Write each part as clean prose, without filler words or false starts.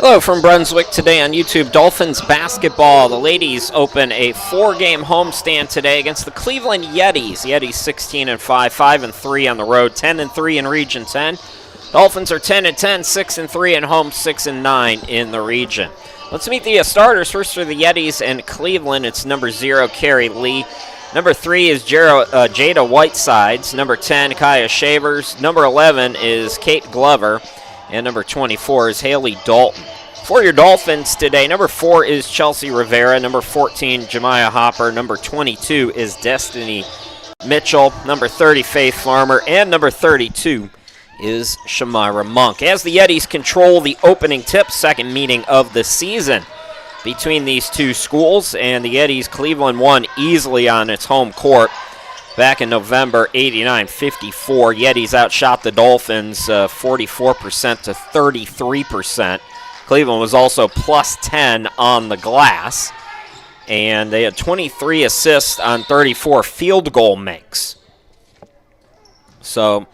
Hello from Brunswick today on YouTube. Dolphins basketball. The ladies open a 4-game homestand today against the Cleveland Yetis. Yetis 16-5, 5-3 on the road, 10-3 in Region 10. Dolphins are 10-10, 6-3 at home, 6-9 in the region. Let's meet the starters. First for the Yetis and Cleveland, it's number 0, Carrie Lee. Number 3 is Jada Whitesides. Number 10, Kaya Shavers. Number 11 is Kate Glover. And number 24 is Haley Dalton. For your Dolphins today, number 4 is Chelsea Rivera. Number 14, Jemiah Hopper. Number 22 is Destiny Mitchell. Number 30, Faith Farmer. And number 32 is Shamira Monk. As the Yetis control the opening tip, second meeting of the season between these two schools. And the Yetis, Cleveland won easily on its home court back in November, 89-54. Yetis outshot the Dolphins 44% to 33%. Cleveland was also plus 10 on the glass, and they had 23 assists on 34 field goal makes. So,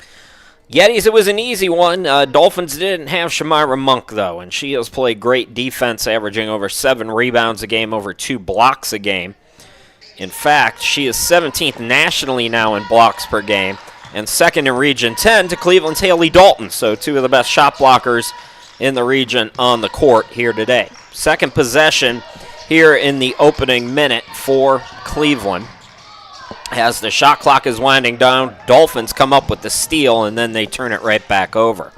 Yetis, it was an easy one. Dolphins didn't have Shamira Monk, though, and she has played great defense, averaging over 7 rebounds a game, over 2 blocks a game. In fact, she is 17th nationally now in blocks per game and second in Region 10 to Cleveland's Haley Dalton. So two of the best shot blockers in the region on the court here today. Second possession here in the opening minute for Cleveland. As the shot clock is winding down, Dolphins come up with the steal and then they turn it right back over.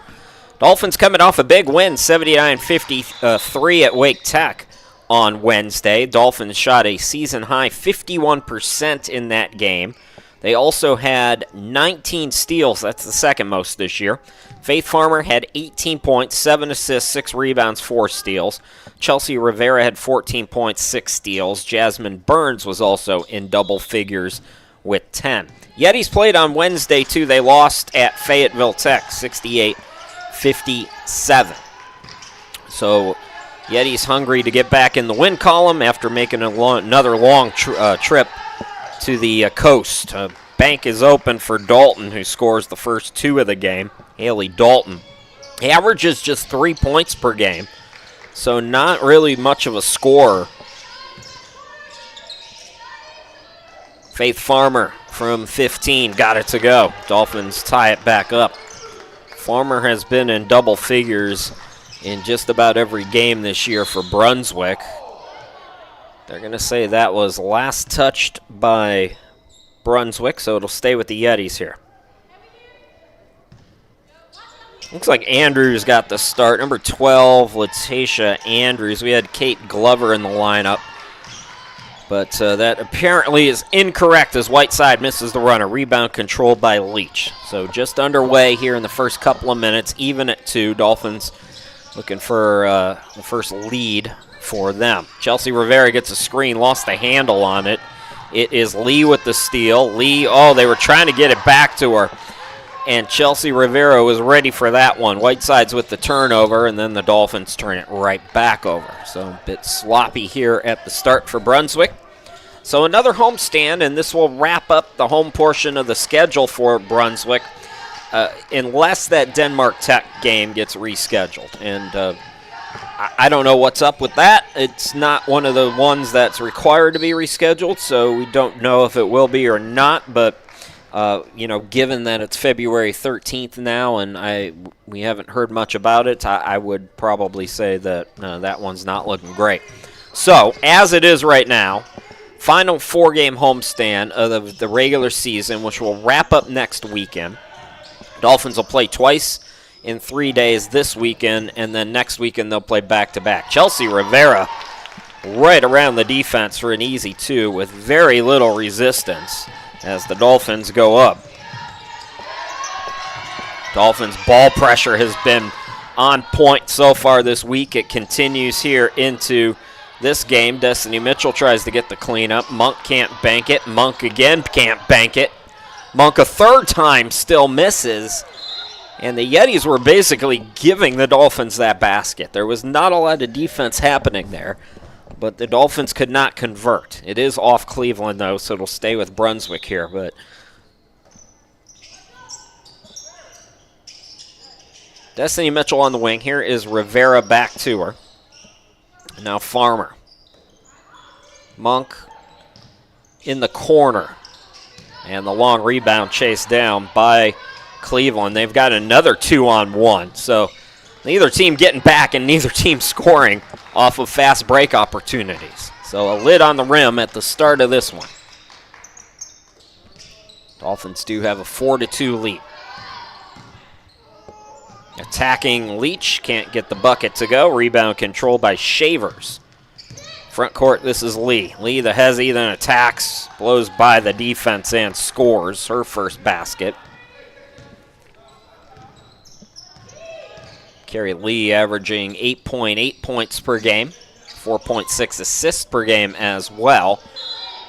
Dolphins coming off a big win, 79-53 at Wake Tech on Wednesday. Dolphins shot a season-high 51% in that game. They also had 19 steals. That's the second most this year. Faith Farmer had 18 points, 7 assists, 6 rebounds, 4 steals. Chelsea Rivera had 14 points, 6 steals. Jasmine Burns was also in double figures with 10. Yetis played on Wednesday, too. They lost at Fayetteville Tech, 68-57. So Yetis hungry to get back in the win column after making another long trip to the coast. Bank is open for Dalton, who scores the first 2 of the game. Haley Dalton averages just 3 points per game, so not really much of a scorer. Faith Farmer from 15 got it to go. Dolphins tie it back up. Farmer has been in double figures in just about every game this year for Brunswick. They're going to say that was last touched by Brunswick, so it'll stay with the Yetis here. Looks like Andrews got the start. Number 12, Latacia Andrews. We had Kate Glover in the lineup, but that apparently is incorrect as Whiteside misses the runner. Rebound controlled by Leach. So just underway here in the first couple of minutes, even at 2. Dolphins looking for the first lead for them. Chelsea Rivera gets a screen, lost the handle on it. It is Lee with the steal. Lee, they were trying to get it back to her, and Chelsea Rivera was ready for that one. Whiteside's with the turnover, and then the Dolphins turn it right back over. So a bit sloppy here at the start for Brunswick. So another homestand, and this will wrap up the home portion of the schedule for Brunswick, unless that Denmark Tech game gets rescheduled. And I don't know what's up with that. It's not one of the ones that's required to be rescheduled, so we don't know if it will be or not. But, given that it's February 13th now and we haven't heard much about it, I would probably say that that one's not looking great. So, as it is right now, final 4-game homestand of the regular season, which will wrap up next weekend. Dolphins will play twice in 3 days this weekend, and then next weekend they'll play back-to-back. Chelsea Rivera right around the defense for an easy 2 with very little resistance as the Dolphins go up. Dolphins ball pressure has been on point so far this week. It continues here into this game. Destiny Mitchell tries to get the cleanup. Monk can't bank it. Monk again can't bank it. Monk a third time still misses. And the Yetis were basically giving the Dolphins that basket. There was not a lot of defense happening there, but the Dolphins could not convert. It is off Cleveland, though, so it'll stay with Brunswick here. But Destiny Mitchell on the wing. Here is Rivera back to her. And now Farmer. Monk in the corner. And the long rebound chased down by Cleveland. They've got another 2-on-1. So neither team getting back and neither team scoring off of fast break opportunities. So a lid on the rim at the start of this one. Dolphins do have a 4-2 lead. Attacking Leach, can't get the bucket to go. Rebound controlled by Shavers. Front court, this is Lee. Lee, the hezzy, then attacks, blows by the defense and scores her first basket. Carrie Lee averaging 8.8 points per game, 4.6 assists per game as well,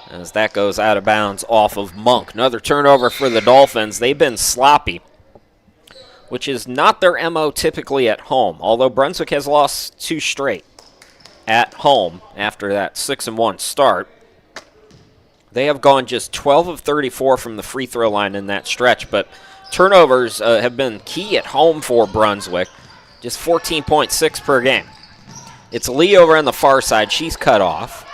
as that goes out of bounds off of Monk. Another turnover for the Dolphins. They've been sloppy, which is not their MO typically at home, although Brunswick has lost 2 straight at home after that 6-1 start. They have gone just 12 of 34 from the free throw line in that stretch, but turnovers have been key at home for Brunswick, just 14.6 per game. It's Lee over on the far side. She's cut off.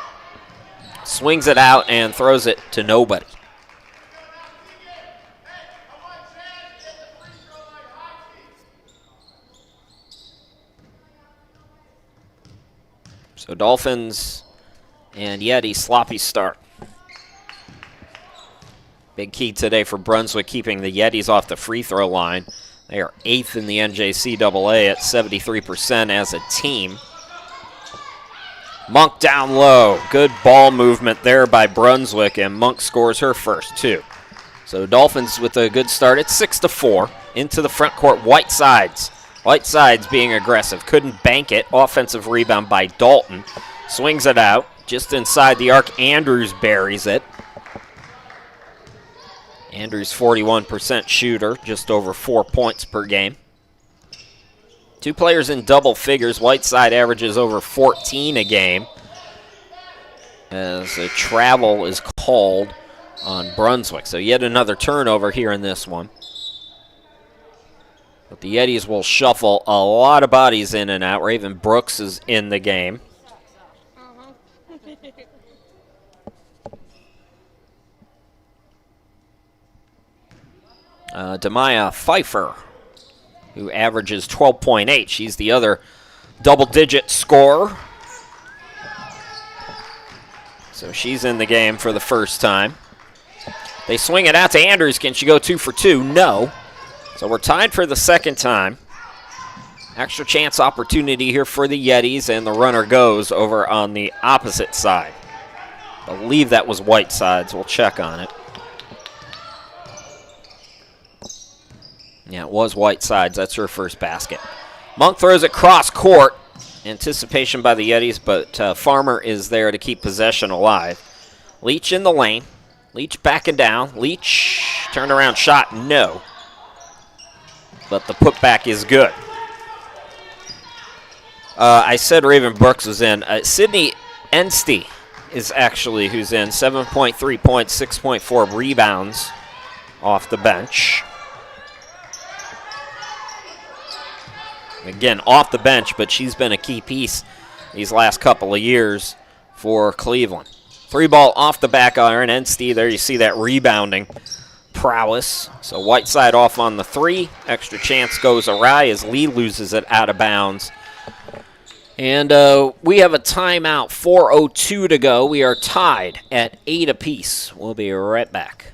Swings it out and throws it to nobody. So Dolphins and Yeti, sloppy start. Big key today for Brunswick, keeping the Yetis off the free throw line. They are 8th in the NJCAA at 73% as a team. Monk down low. Good ball movement there by Brunswick, and Monk scores her first, too. So Dolphins with a good start. It's 6-4 into the front court. Whitesides. Whitesides being aggressive. Couldn't bank it. Offensive rebound by Dalton. Swings it out. Just inside the arc. Andrews buries it. Andrews 41% shooter. Just over 4 points per game. 2 players in double figures. Whiteside averages over 14 a game, as a travel is called on Brunswick. So yet another turnover here in this one. But the Yetis will shuffle a lot of bodies in and out. Raven Brooks is in the game. Demaya Pfeiffer, who averages 12.8. She's the other double-digit scorer. So she's in the game for the first time. They swing it out to Andrews. Can she go 2 for 2? No. So we're tied for the second time. Extra chance opportunity here for the Yetis, and the runner goes over on the opposite side. I believe that was Whitesides. We'll check on it. Yeah, it was Whitesides. That's her first basket. Monk throws it cross court. Anticipation by the Yetis, but Farmer is there to keep possession alive. Leach in the lane. Leach backing down. Leach, turnaround shot, no. But the putback is good. I said Raven Brooks was in. Sydney Enstey is actually who's in. 7.3 points, 6.4 rebounds off the bench. Again, off the bench, but she's been a key piece these last couple of years for Cleveland. 3 ball off the back iron. Enstey, there you see that rebounding prowess. So Whiteside off on the 3. Extra chance goes awry as Lee loses it out of bounds. And we have a timeout, 4:02 to go. We are tied at 8 apiece. We'll be right back.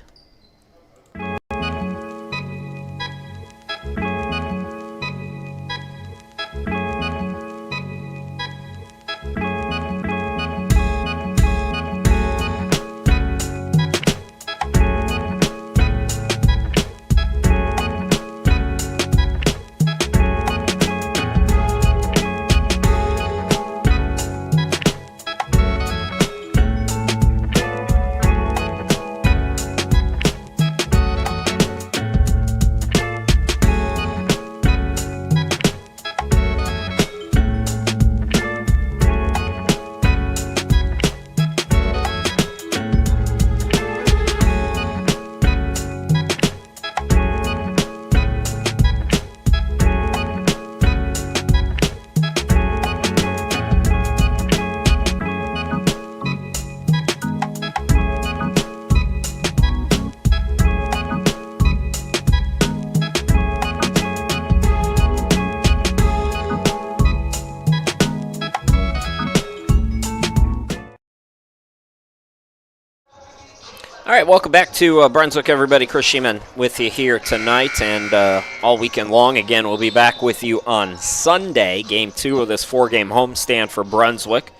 All right, welcome back to Brunswick, everybody. Chris Sheeman with you here tonight and all weekend long. Again, we'll be back with you on Sunday, Game 2 of this 4-game homestand for Brunswick.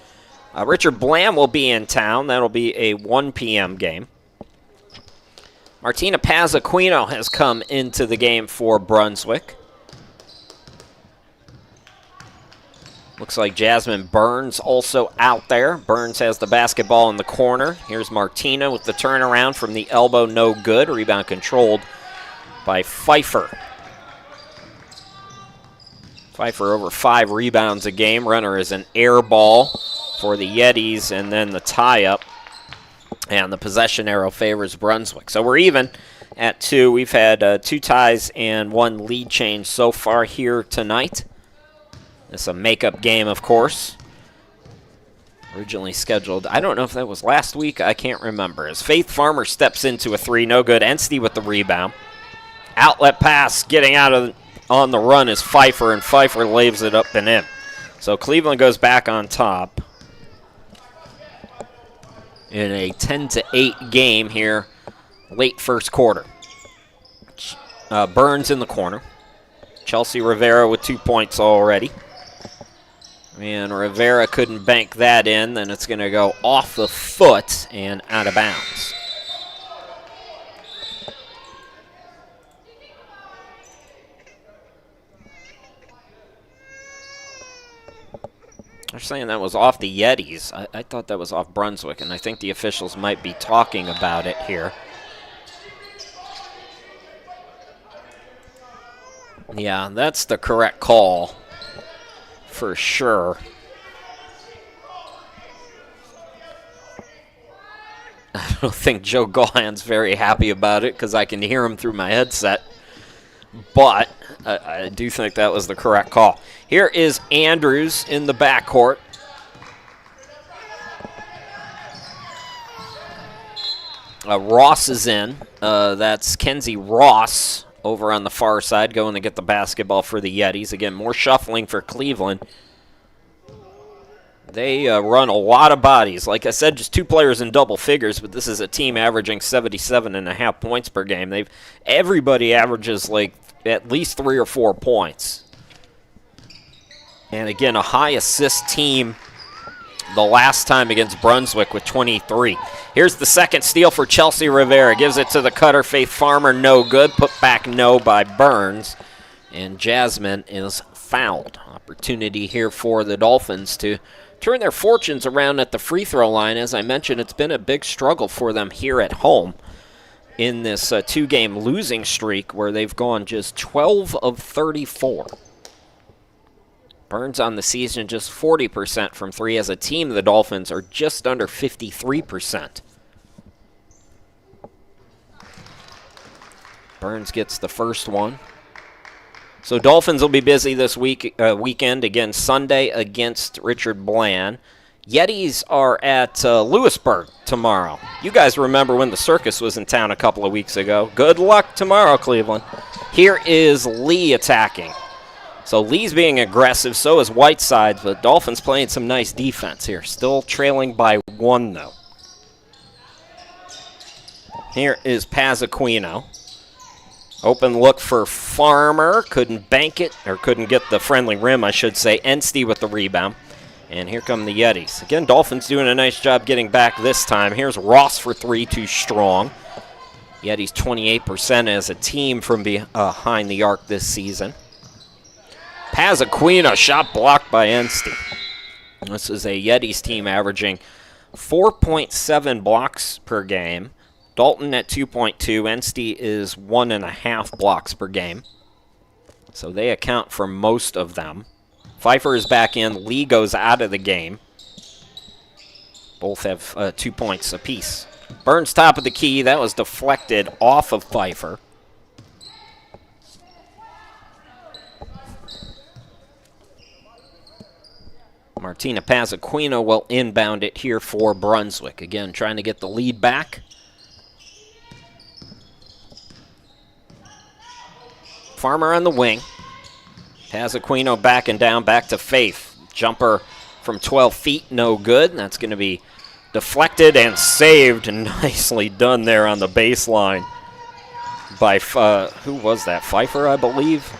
Richard Bland will be in town. That'll be a 1 p.m. game. Martina Pazzaquino has come into the game for Brunswick. Looks like Jasmine Burns also out there. Burns has the basketball in the corner. Here's Martina with the turnaround from the elbow, no good. Rebound controlled by Pfeiffer. Pfeiffer over 5 rebounds a game. Runner is an air ball for the Yetis, and then the tie-up. And the possession arrow favors Brunswick. So we're even at 2. We've had 2 ties and 1 lead change so far here tonight. It's a makeup game, of course. Originally scheduled. I don't know if that was last week. I can't remember. As Faith Farmer steps into a 3, no good. Enstey with the rebound. Outlet pass getting out of on the run is Pfeiffer, and Pfeiffer lays it up and in. So Cleveland goes back on top in a 10-8 game here, late first quarter. Burns in the corner. Chelsea Rivera with 2 points already. And Rivera couldn't bank that in, then it's going to go off the foot and out of bounds. They're saying that was off the Yetis. I thought that was off Brunswick, and I think the officials might be talking about it here. Yeah, that's the correct call for sure. I don't think Joe Gahan's very happy about it because I can hear him through my headset. But I do think that was the correct call. Here is Andrews in the backcourt. Ross is in. That's Kenzie Ross over on the far side going to get the basketball for the Yetis. Again, more shuffling for Cleveland. They run a lot of bodies. Like I said, just 2 players in double figures, but this is a team averaging 77.5 points per game. Everybody averages like at least 3 or 4 points. And again, a high assist team the last time against Brunswick with 23. Here's the second steal for Chelsea Rivera. Gives it to the cutter, Faith Farmer, no good. Put back no by Burns. And Jasmine is fouled. Opportunity here for the Dolphins to turn their fortunes around at the free throw line. As I mentioned, it's been a big struggle for them here at home in this 2-game losing streak where they've gone just 12 of 34. Burns on the season just 40% from 3. As a team, the Dolphins are just under 53%. Burns gets the first one. So Dolphins will be busy this weekend. Again, Sunday against Richard Bland. Yetis are at Lewisburg tomorrow. You guys remember when the circus was in town a couple of weeks ago. Good luck tomorrow, Cleveland. Here is Lee attacking. So Lee's being aggressive, so is Whiteside, but Dolphins playing some nice defense here. Still trailing by 1, though. Here is Pazzaquino. Open look for Farmer. Couldn't bank it, or couldn't get the friendly rim, I should say. Enstey with the rebound. And here come the Yetis. Again, Dolphins doing a nice job getting back this time. Here's Ross for 3, too strong. Yetis 28% as a team from behind the arc this season. Pazzaquino, shot blocked by Enstey. This is a Yetis team averaging 4.7 blocks per game. Dalton at 2.2. Enstey is 1.5 blocks per game. So they account for most of them. Pfeiffer is back in. Lee goes out of the game. Both have 2 points apiece. Burns top of the key. That was deflected off of Pfeiffer. Martina Pazzaquino will inbound it here for Brunswick. Again, trying to get the lead back. Farmer on the wing. Pazzaquino backing down, back to Faith. Jumper from 12 feet, no good. That's going to be Deflected and saved. Nicely done there on the baseline by, who was that? Pfeiffer, I believe.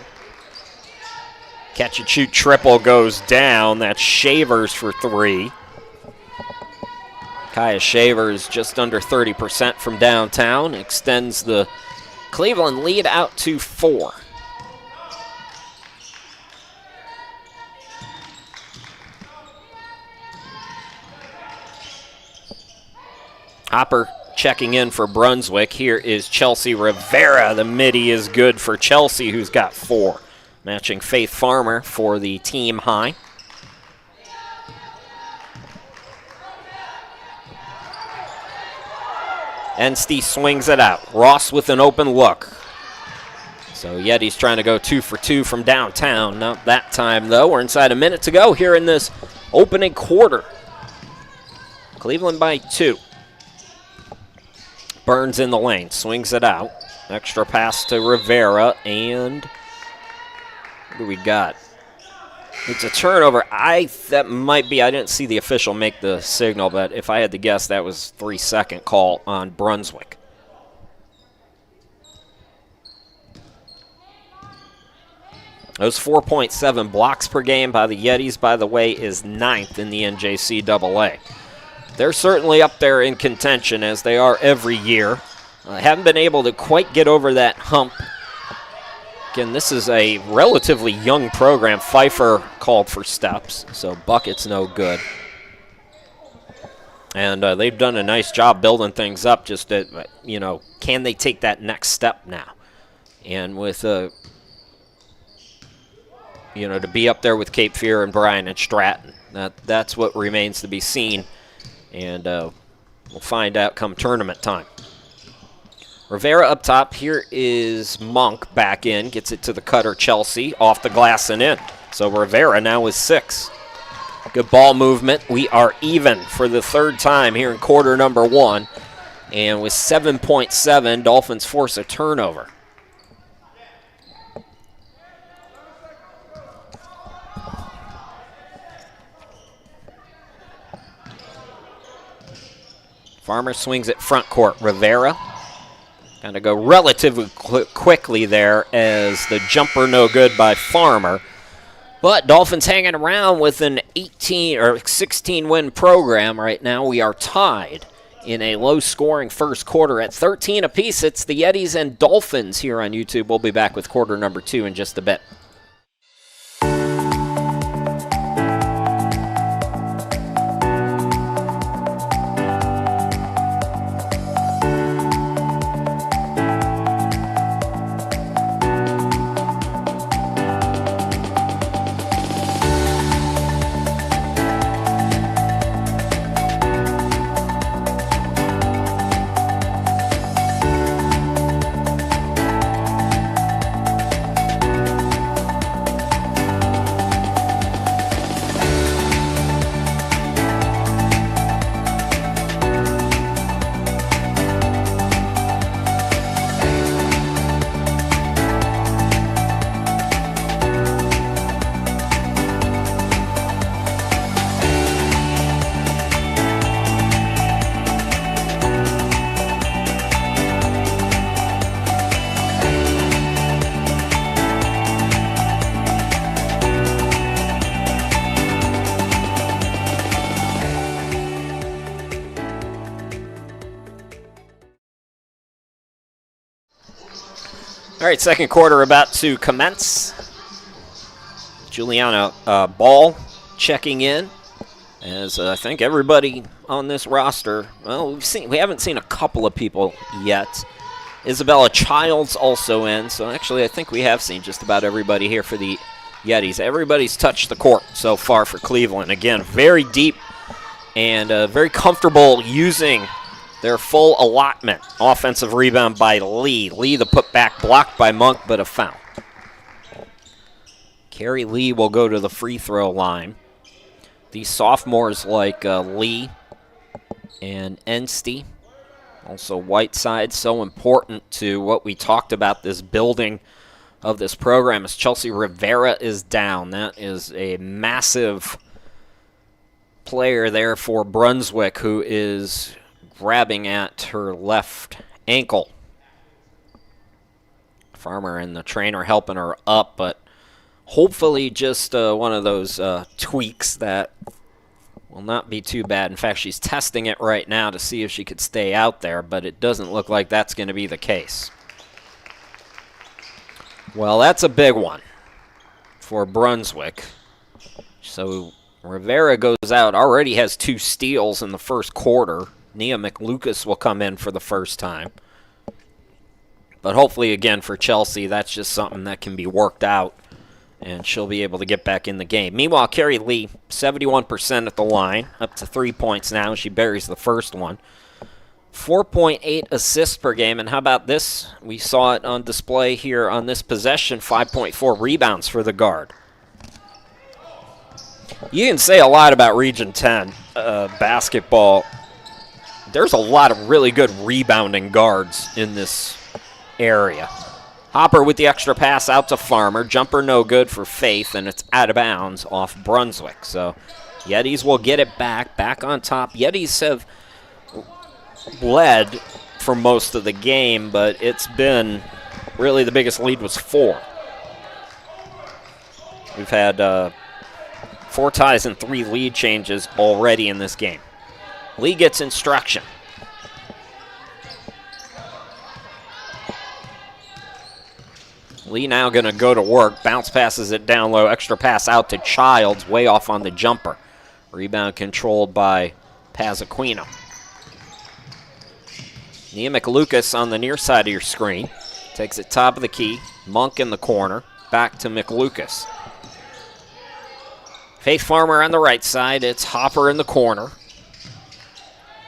Catch and shoot triple goes down. That's Shavers for 3. Kaya Shavers just under 30% from downtown. Extends the Cleveland lead out to 4. Hopper checking in for Brunswick. Here is Chelsea Rivera. The midi is good for Chelsea, who's got 4. Matching Faith Farmer for the team high. Enstey swings it out. Ross with an open look. So Yeti's trying to go 2 for 2 from downtown. Not that time, though. We're inside a minute to go here in this opening quarter. Cleveland by 2. Burns in the lane, swings it out. Extra pass to Rivera, and what do we got? It's a turnover. That might be, I didn't see the official make the signal, but if I had to guess, that was 3-second call on Brunswick. Those 4.7 blocks per game by the Yetis, by the way, is 9th in the NJCAA. They're certainly up there in contention, as they are every year. Haven't been able to quite get over that hump. Again, this is a relatively young program. Pfeiffer called for steps, so bucket's no good. And they've done a nice job building things up. Just that, can they take that next step now? And with, to be up there with Cape Fear and Bryan and Stratton, that's what remains to be seen. And we'll find out come tournament time. Rivera up top. Here is Monk back in. Gets it to the cutter, Chelsea. Off the glass and in. So Rivera now is 6. Good ball movement. We are even for the 3rd time here in quarter number 1. And with 7.7, Dolphins force a turnover. Farmer swings it front court. Rivera kind of go relatively quickly there as the jumper no good by Farmer. But Dolphins hanging around with an 18 or 16-win program right now. We are tied in a low-scoring first quarter at 13 apiece. It's the Yetis and Dolphins here on YouTube. We'll be back with quarter number 2 in just a bit. All right, second quarter about to commence. Juliana Ball checking in, as I think everybody on this roster, well, we haven't seen a couple of people yet. Isabella Childs also in, so actually I think we have seen just about everybody here for the Yetis. Everybody's touched the court so far for Cleveland. Again, very deep and very comfortable using their full allotment. Offensive rebound by Lee. Lee, the putback, blocked by Monk, but a foul. Carrie Lee will go to the free throw line. These sophomores like Lee and Enstey, also Whiteside, so important to what we talked about, this building of this program, as Chelsea Rivera is down. That is a massive player there for Brunswick, who is grabbing at her left ankle. Farmer and the trainer helping her up, but hopefully just one of those tweaks that will not be too bad. In fact, she's testing it right now to see if she could stay out there, but it doesn't look like that's going to be the case. Well, that's a big one for Brunswick. So Rivera goes out, already has 2 steals in the first quarter. Nia McLucas will come in for the first time. But hopefully, again, for Chelsea, that's just something that can be worked out, and she'll be able to get back in the game. Meanwhile, Carrie Lee, 71% at the line, up to 3 points now. She buries the first one. 4.8 assists per game, and how about this? We saw it on display here on this possession, 5.4 rebounds for the guard. You can say a lot about Region 10 basketball. There's a lot of really good rebounding guards in this area. Hopper with the extra pass out to Farmer. Jumper no good for Faith, and it's out of bounds off Brunswick. So Yetis will get it back on top. Yetis have led for most of the game, but it's been really the biggest lead was 4. We've had 4 ties and 3 lead changes already in this game. Lee gets instruction. Lee now going to go to work. Bounce passes it down low. Extra pass out to Childs. Way off on the jumper. Rebound controlled by Pazzaquino. Nia McLucas on the near side of your screen. Takes it top of the key. Monk in the corner. Back to McLucas. Faith Farmer on the right side. It's Hopper in the corner.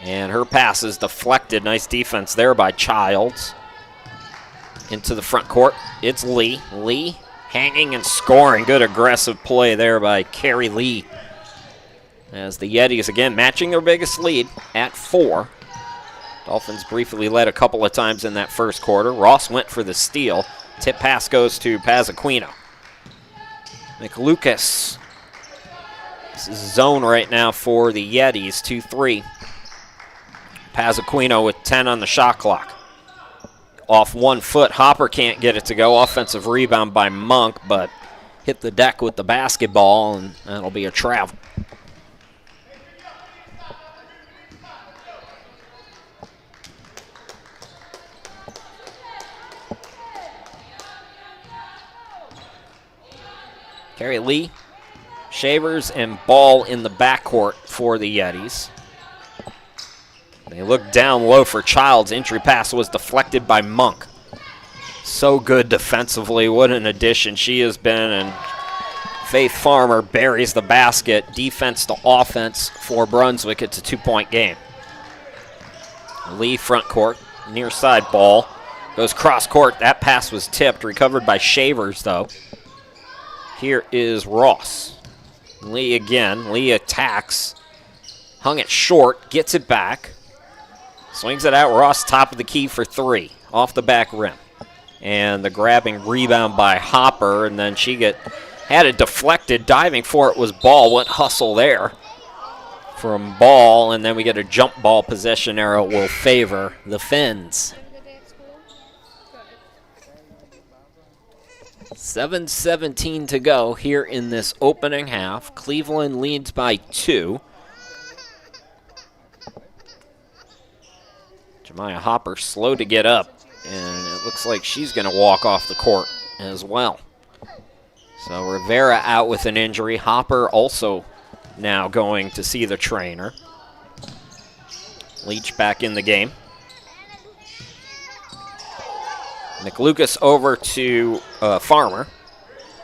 And her pass is deflected. Nice defense there by Childs. Into the front court, it's Lee. Lee hanging and scoring. Good aggressive play there by Carrie Lee. As the Yetis, again, matching their biggest lead at 4. Dolphins briefly led a couple of times in that first quarter. Ross went for the steal. Tip pass goes to Pazzaquino. McLucas. This is zone right now for the Yetis, 2-3. Pazzaquino with 10 on the shot clock. Off 1 foot, Hopper can't get it to go. Offensive rebound by Monk, but hit the deck with the basketball, and that'll be a travel. Carrie Lee, Shavers, and Ball in the backcourt for the Yetis. They look down low for Childs. Entry pass was deflected by Monk. So good defensively. What an addition she has been. And Faith Farmer buries the basket. Defense to offense for Brunswick. It's a 2-point game. Lee front court. Near side Ball. Goes cross court. That pass was tipped. Recovered by Shavers, though. Here is Ross. Lee again. Lee attacks. Hung it short. Gets it back. Swings it out. Ross top of the key for 3. Off the back rim. And the grabbing rebound by Hopper. And then she had it deflected. Diving for it was Ball. What hustle there from Ball. And then we get a jump ball possession arrow will favor the Finns. 7:17 to go here in this opening half. Cleveland leads by 2. Jemiah Hopper slow to get up, and it looks like she's going to walk off the court as well. So Rivera out with an injury. Hopper also now going to see the trainer. Leach back in the game. McLucas over to Farmer.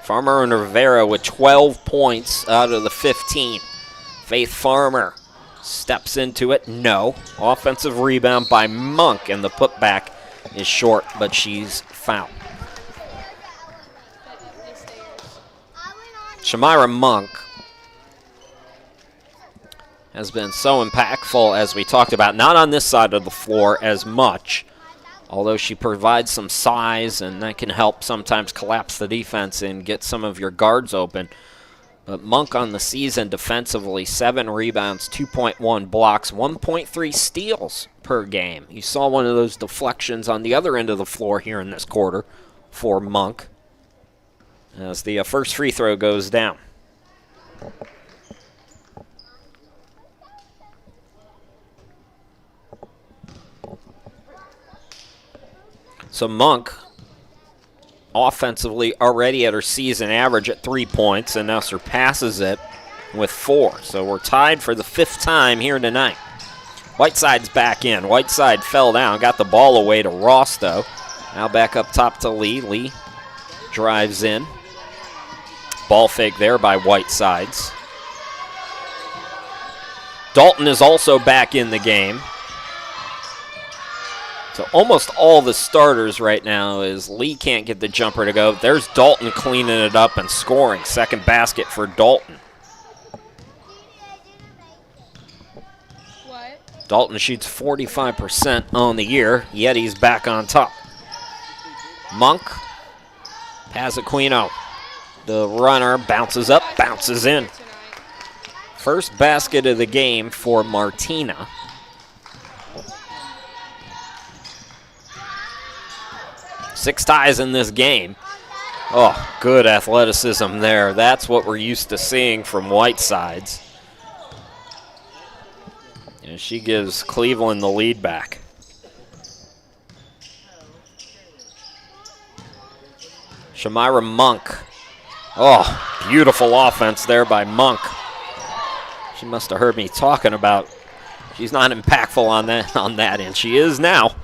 Farmer and Rivera with 12 points out of the 15. Faith Farmer steps into it. No. Offensive rebound by Monk, and the putback is short, but she's fouled. Shamira Monk has been so impactful, as we talked about. Not on this side of the floor as much, although she provides some size, and that can help sometimes collapse the defense and get some of your guards open. But Monk on the season defensively, 7 rebounds, 2.1 blocks, 1.3 steals per game. You saw one of those deflections on the other end of the floor here in this quarter for Monk as the first free throw goes down. So Monk offensively already at her season average at 3 points and now surpasses it with 4. So we're tied for the 5th time here tonight. Whiteside's back in. Whiteside fell down, got the ball away to Ross though. Now back up top to Lee. Lee drives in. Ball fake there by Whitesides. Dalton is also back in the game. So almost all the starters right now is Lee can't get the jumper to go. There's Dalton cleaning it up and scoring. Second basket for Dalton. What? Dalton shoots 45% on the year. Yeti's back on top. Monk, Pasquino. The runner bounces up, bounces in. First basket of the game for Martina. Six ties in this game. Oh, good athleticism there. That's what we're used to seeing from Whitesides. And she gives Cleveland the lead back. Shamira Monk. Oh, beautiful offense there by Monk. She must have heard me talking about she's not impactful on that, and she is now.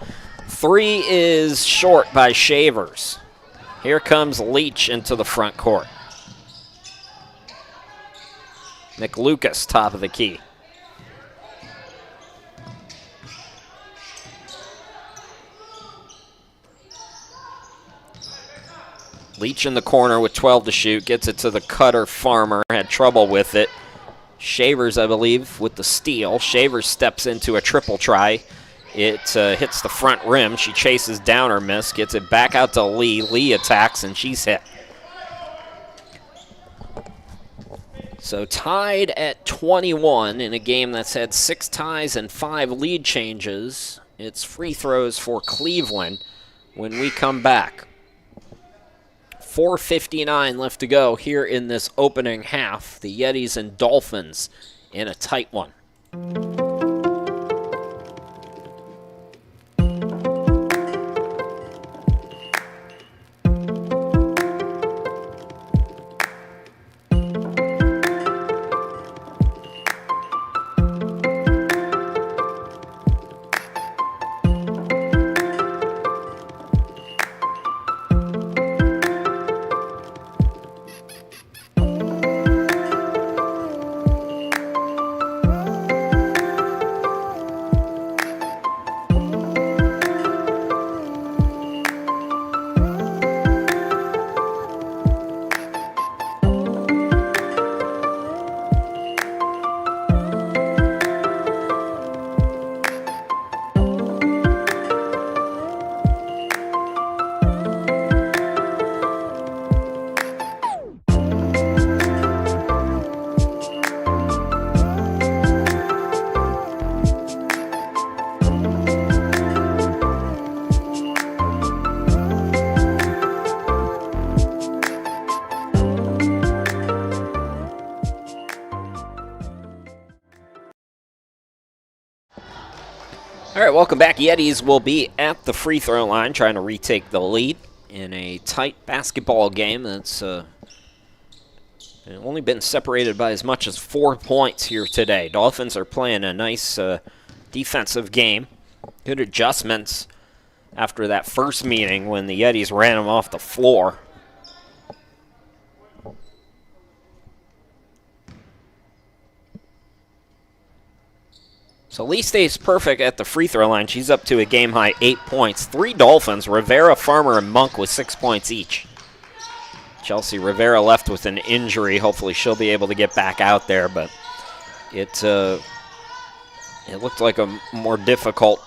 3 is short by Shavers. Here comes Leach into the front court. McLucas, top of the key. Leach in the corner with 12 to shoot. Gets it to the cutter Farmer. Had trouble with it. Shavers, I believe, with the steal. Shavers steps into a triple try. It hits the front rim. She chases down her miss. Gets it back out to Lee. Lee attacks, and she's hit. So tied at 21 in a game that's had 6 ties and 5 lead changes. It's free throws for Cleveland when we come back. 4:59 left to go here in this opening half. The Yetis and Dolphins in a tight one. All right, welcome back. Yetis will be at the free throw line trying to retake the lead in a tight basketball game that's only been separated by as much as 4 points here today. Dolphins are playing a nice defensive game. Good adjustments after that first meeting when the Yetis ran them off the floor. So Lee stays perfect at the free throw line. She's up to a game-high 8 points. 3 Dolphins, Rivera, Farmer, and Monk with 6 points each. Chelsea Rivera left with an injury. Hopefully she'll be able to get back out there, but it looked like a more difficult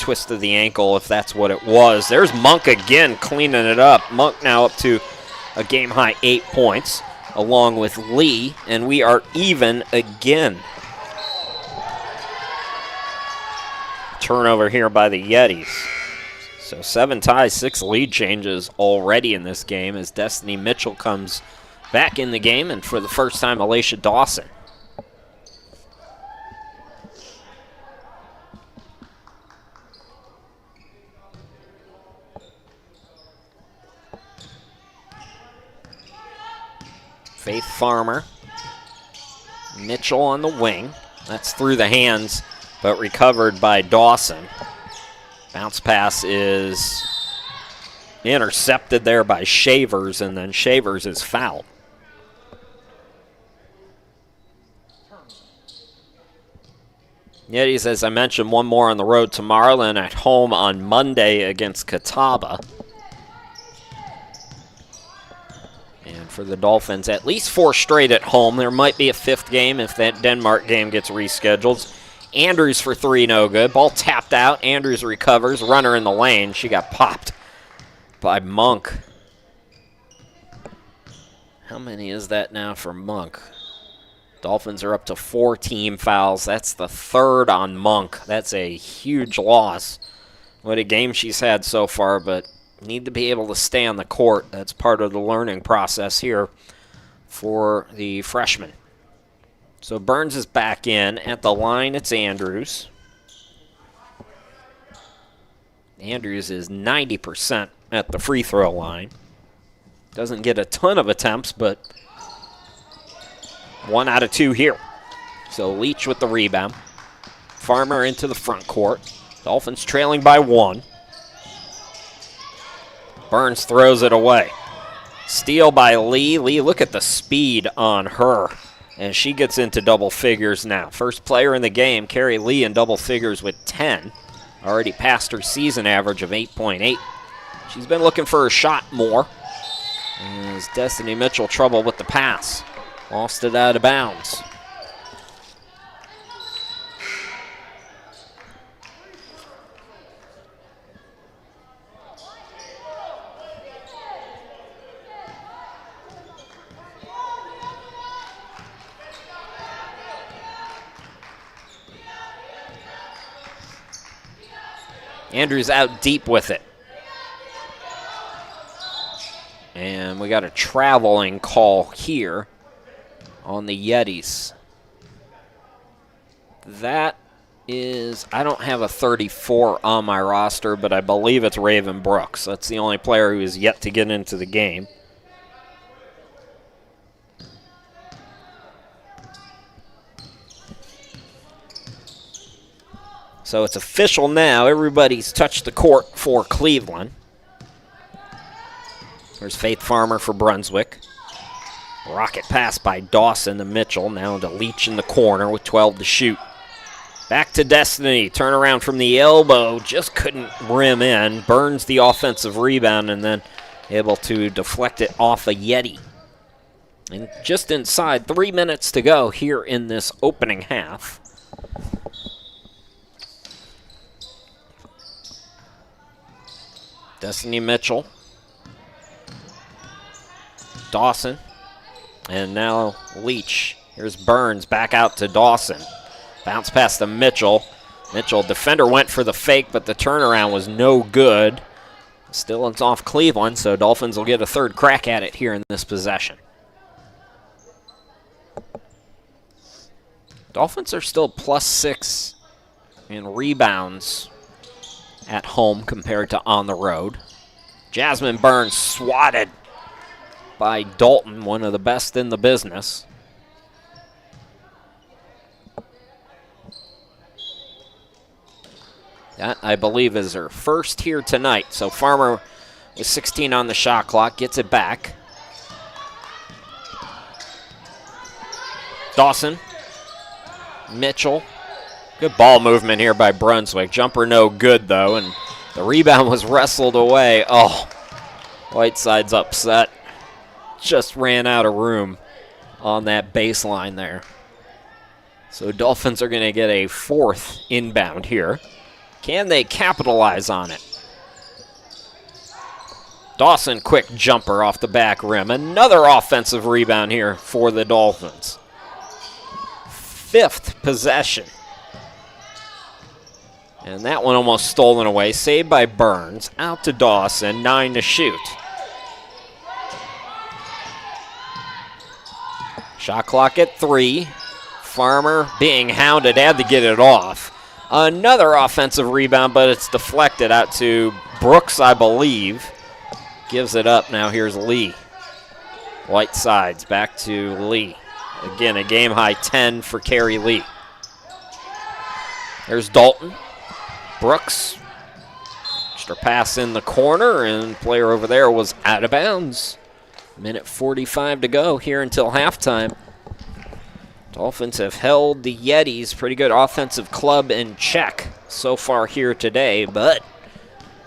twist of the ankle, if that's what it was. There's Monk again cleaning it up. Monk now up to a game-high 8 points. along with Lee, and we are even again. Turnover here by the Yetis. So 7 ties, 6 lead changes already in this game as Destiny Mitchell comes back in the game, and for the first time, Alicia Dawson. Faith Farmer. Mitchell on the wing. That's through the hands, but recovered by Dawson. Bounce pass is intercepted there by Shavers, and then Shavers is fouled. Yetis, as I mentioned, one more on the road tomorrow, then at home on Monday against Catawba. And for the Dolphins, at least 4 straight at home. There might be a 5th game if that Denmark game gets rescheduled. Andrews for 3, no good. Ball tapped out. Andrews recovers. Runner in the lane. She got popped by Monk. How many is that now for Monk? Dolphins are up to 4 team fouls. That's the 3rd on Monk. That's a huge loss. What a game she's had so far, but need to be able to stay on the court. That's part of the learning process here for the freshman. So Burns is back in. At the line, it's Andrews. Andrews is 90% at the free throw line. Doesn't get a ton of attempts, but 1 out of 2 here. So Leach with the rebound. Farmer into the front court. Dolphins trailing by 1. Burns throws it away. Steal by Lee. Lee, look at the speed on her. And she gets into double figures now. First player in the game, Carrie Lee, in double figures with 10. Already passed her season average of 8.8. She's been looking for a shot more. As Destiny Mitchell trouble with the pass. Lost it out of bounds. Andrews out deep with it. And we got a traveling call here on the Yetis. That is, I don't have a 34 on my roster, but I believe it's Raven Brooks. That's the only player who is yet to get into the game. So it's official now. Everybody's touched the court for Cleveland. There's Faith Farmer for Brunswick. Rocket pass by Dawson to Mitchell. Now to Leach in the corner with 12 to shoot. Back to Destiny. Turnaround from the elbow. Just couldn't rim in. Burns the offensive rebound and then able to deflect it off a Yeti. And just inside 3 minutes to go here in this opening half. Destiny Mitchell. Dawson. And now Leach. Here's Burns back out to Dawson. Bounce pass to Mitchell. Mitchell, defender went for the fake, but the turnaround was no good. Still it's off Cleveland, so Dolphins will get a 3rd crack at it here in this possession. Dolphins are still +6 in rebounds at home compared to on the road. Jasmine Burns swatted by Dalton, one of the best in the business. That, I believe, is her first here tonight. So Farmer with 16 on the shot clock, gets it back. Dawson. Mitchell. Good ball movement here by Brunswick. Jumper no good, though, and the rebound was wrestled away. Oh, Whiteside's upset. Just ran out of room on that baseline there. So Dolphins are going to get a 4th inbound here. Can they capitalize on it? Dawson, quick jumper off the back rim. Another offensive rebound here for the Dolphins. 5th possession. And that one almost stolen away. Saved by Burns. Out to Dawson. 9 to shoot. Shot clock at 3. Farmer being hounded. Had to get it off. Another offensive rebound, but it's deflected out to Brooks, I believe. Gives it up. Now here's Lee. Whitesides back to Lee. Again, a game-high 10 for Kerry Lee. There's Dalton. Brooks. Extra pass in the corner, and player over there was out of bounds. Minute 45 to go here until halftime. Dolphins have held the Yetis, pretty good offensive club, in check so far here today, but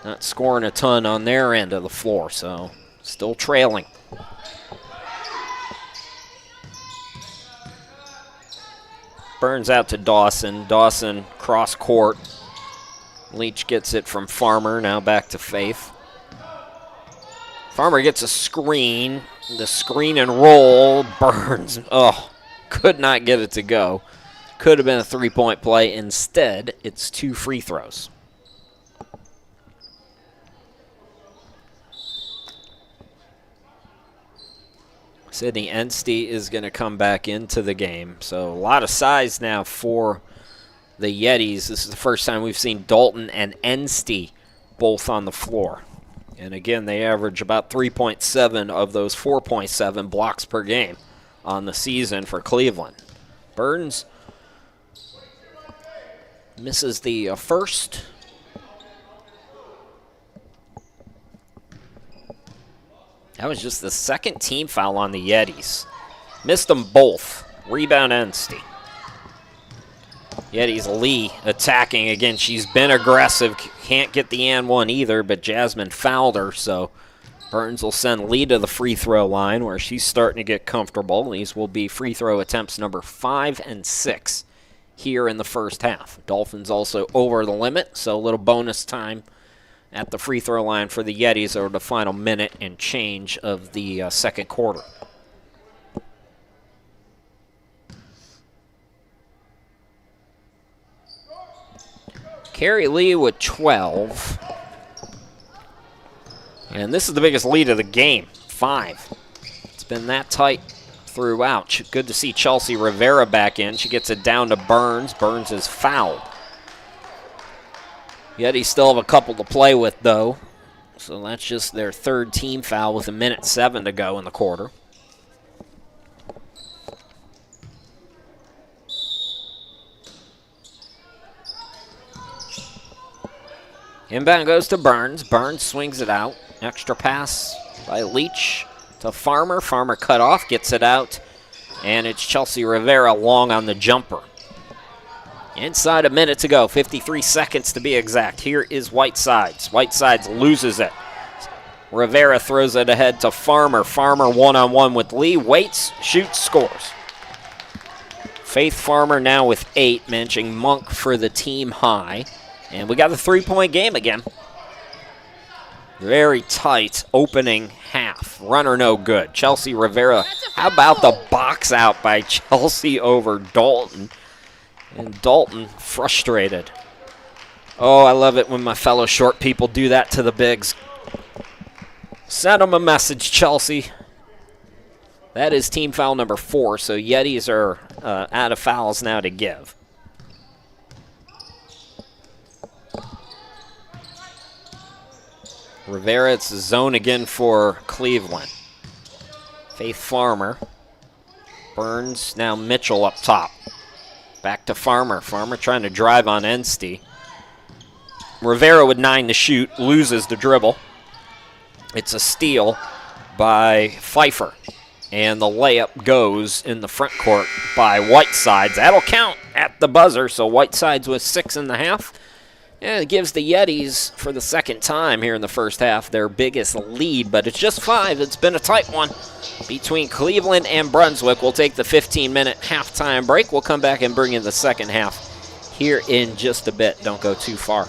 not scoring a ton on their end of the floor, so still trailing. Burns out to Dawson. Dawson cross court. Leach gets it from Farmer, now back to Faith. Farmer gets a screen. The screen and roll. Burns, could not get it to go. Could have been a 3-point play. Instead, it's 2 free throws. Sydney Enstey is going to come back into the game. So a lot of size now for the Yetis. This is the first time we've seen Dalton and Enstey both on the floor. And again, they average about 3.7 of those 4.7 blocks per game on the season for Cleveland. Burns misses the first. That was just the second team foul on the Yetis. Missed them both. Rebound Enstey. Yetis Lee attacking again. She's been aggressive. Can't get the and one either, but Jasmine fouled her, so Burns will send Lee to the free throw line where she's starting to get comfortable. These will be free throw attempts number 5 and 6 here in the first half. Dolphins also over the limit, so a little bonus time at the free throw line for the Yetis over the final minute and change of the second quarter. Kerry Lee with 12. And this is the biggest lead of the game, 5. It's been that tight throughout. Good to see Chelsea Rivera back in. She gets it down to Burns. Burns is fouled. Yetis still have a couple to play with, though. So that's just their third team foul with 1:07 to go in the quarter. Inbound goes to Burns. Burns swings it out. Extra pass by Leach to Farmer. Farmer cut off, gets it out. And it's Chelsea Rivera long on the jumper. Inside a minute to go, 53 seconds to be exact. Here is Whitesides. Whitesides loses it. Rivera throws it ahead to Farmer. Farmer one-on-one with Lee. Waits, shoots, scores. Faith Farmer now with 8, benching Monk for the team high. And we got the 3-point game again. Very tight opening half. Runner no good. Chelsea Rivera. How about the box out by Chelsea over Dalton? And Dalton frustrated. Oh, I love it when my fellow short people do that to the bigs. Send them a message, Chelsea. That is team foul number 4, so Yetis are out of fouls now to give. Rivera, it's the zone again for Cleveland. Faith Farmer. Burns, now Mitchell up top. Back to Farmer. Farmer trying to drive on Enstey. Rivera with 9 to shoot, loses the dribble. It's a steal by Pfeiffer. And the layup goes in the front court by Whitesides. That'll count at the buzzer, so Whitesides with 6.5. And it gives the Yetis, for the second time here in the first half, their biggest lead. But it's just 5. It's been a tight one between Cleveland and Brunswick. We'll take the 15-minute halftime break. We'll come back and bring in the second half here in just a bit. Don't go too far.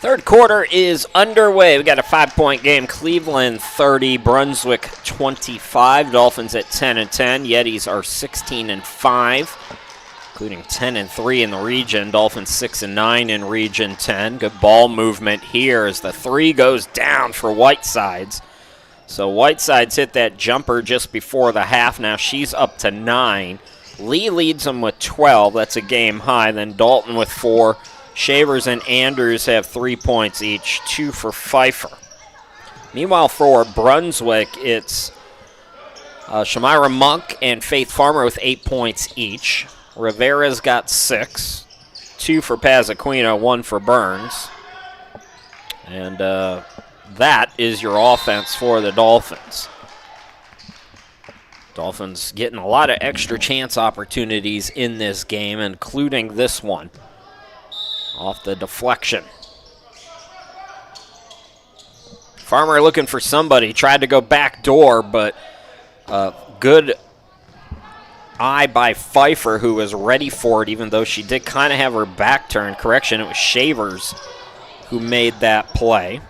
Third quarter is underway. We got a 5-point game. Cleveland 30, Brunswick 25. Dolphins at 10-10. Yetis are 16-5, including 10-3 in the region. Dolphins 6-9 in Region 10. Good ball movement here as the three goes down for Whitesides. So Whitesides hit that jumper just before the half. Now she's up to 9. Lee leads them with 12. That's a game high. Then Dalton with 4. Shavers and Andrews have 3 points each, 2 for Pfeiffer. Meanwhile, for Brunswick, it's Shamira Monk and Faith Farmer with 8 points each. Rivera's got 6, 2 for Pazaquino, 1 for Burns. And that is your offense for the Dolphins. Dolphins getting a lot of extra chance opportunities in this game, including this one. Off the deflection. Farmer looking for somebody. Tried to go back door, but good eye by Pfeiffer, who was ready for it, even though she did kind of have her back turned. Correction, it was Shavers who made that play.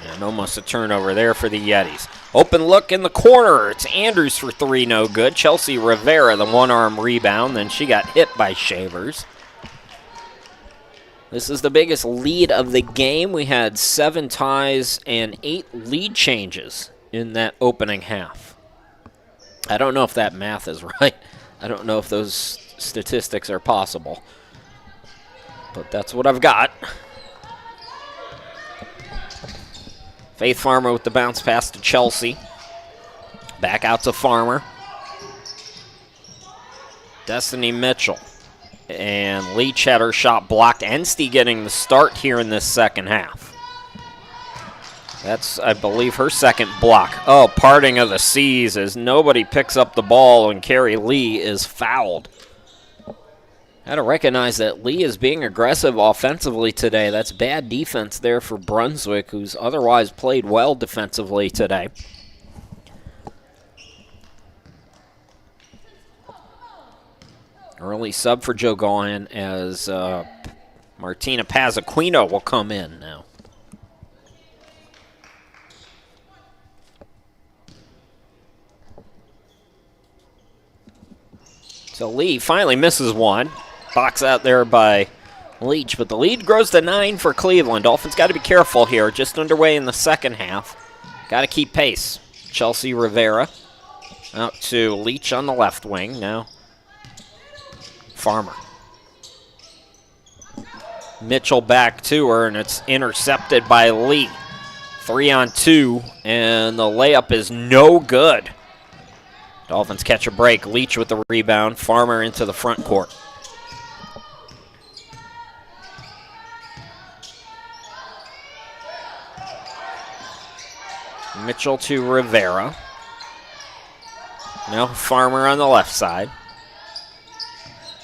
And almost a turnover there for the Yetis. Open look in the corner. It's Andrews for 3, no good. Chelsea Rivera, the one-arm rebound. Then she got hit by Shavers. This is the biggest lead of the game. We had 7 ties and 8 lead changes in that opening half. I don't know if that math is right. I don't know if those statistics are possible. But that's what I've got. Faith Farmer with the bounce pass to Chelsea. Back out to Farmer. Destiny Mitchell. And Leach had her shot blocked. Enstey getting the start here in this second half. That's, I believe, her second block. Oh, parting of the seas as nobody picks up the ball and Carrie Lee is fouled. Got to recognize that Lee is being aggressive offensively today. That's bad defense there for Brunswick, who's otherwise played well defensively today. Early sub for Joe Gaughan as Martina Pazaquino will come in now. So Lee finally misses one. Box out there by Leach, but the lead grows to 9 for Cleveland. Dolphins got to be careful here. Just underway in the second half. Got to keep pace. Chelsea Rivera out to Leach on the left wing. Now Farmer. Mitchell back to her, and it's intercepted by Lee. 3-on-2, and the layup is no good. Dolphins catch a break. Leach with the rebound. Farmer into the front court. Mitchell to Rivera. Now Farmer on the left side.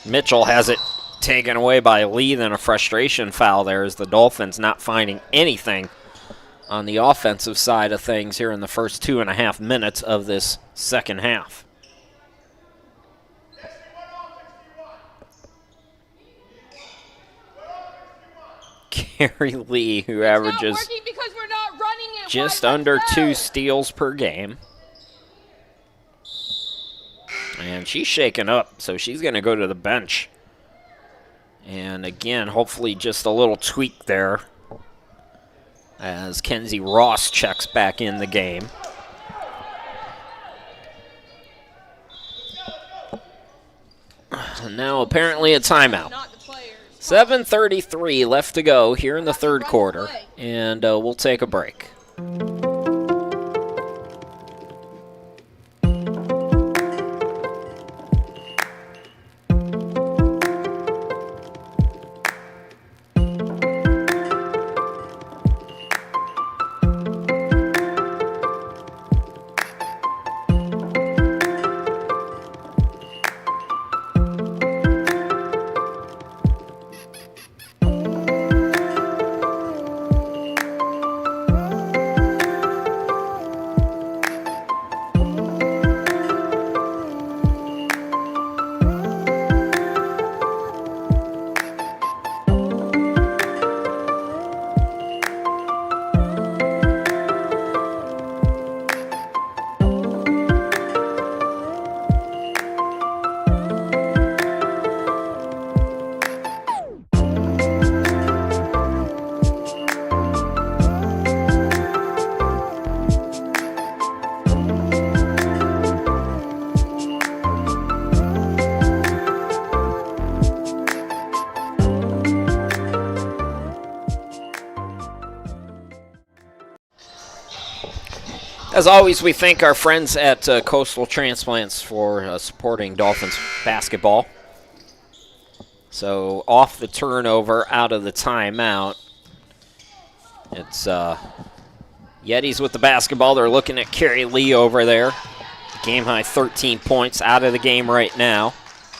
Mitchell has it taken away by Lee, then a frustration foul there as the Dolphins not finding anything on the offensive side of things here in the first 2.5 minutes of this second half. Carrie Lee, who averages just under 2 steals per game. And she's shaken up, so she's going to go to the bench. And again, hopefully just a little tweak there as Kenzie Ross checks back in the game. And now apparently a timeout. 7:33 left to go here in the third quarter, and we'll take a break. As always, we thank our friends at Coastal Transplants for supporting Dolphins basketball. So off the turnover, out of the timeout. It's Yetis with the basketball. They're looking at Kerry Lee over there. Game high 13 points, out of the game right now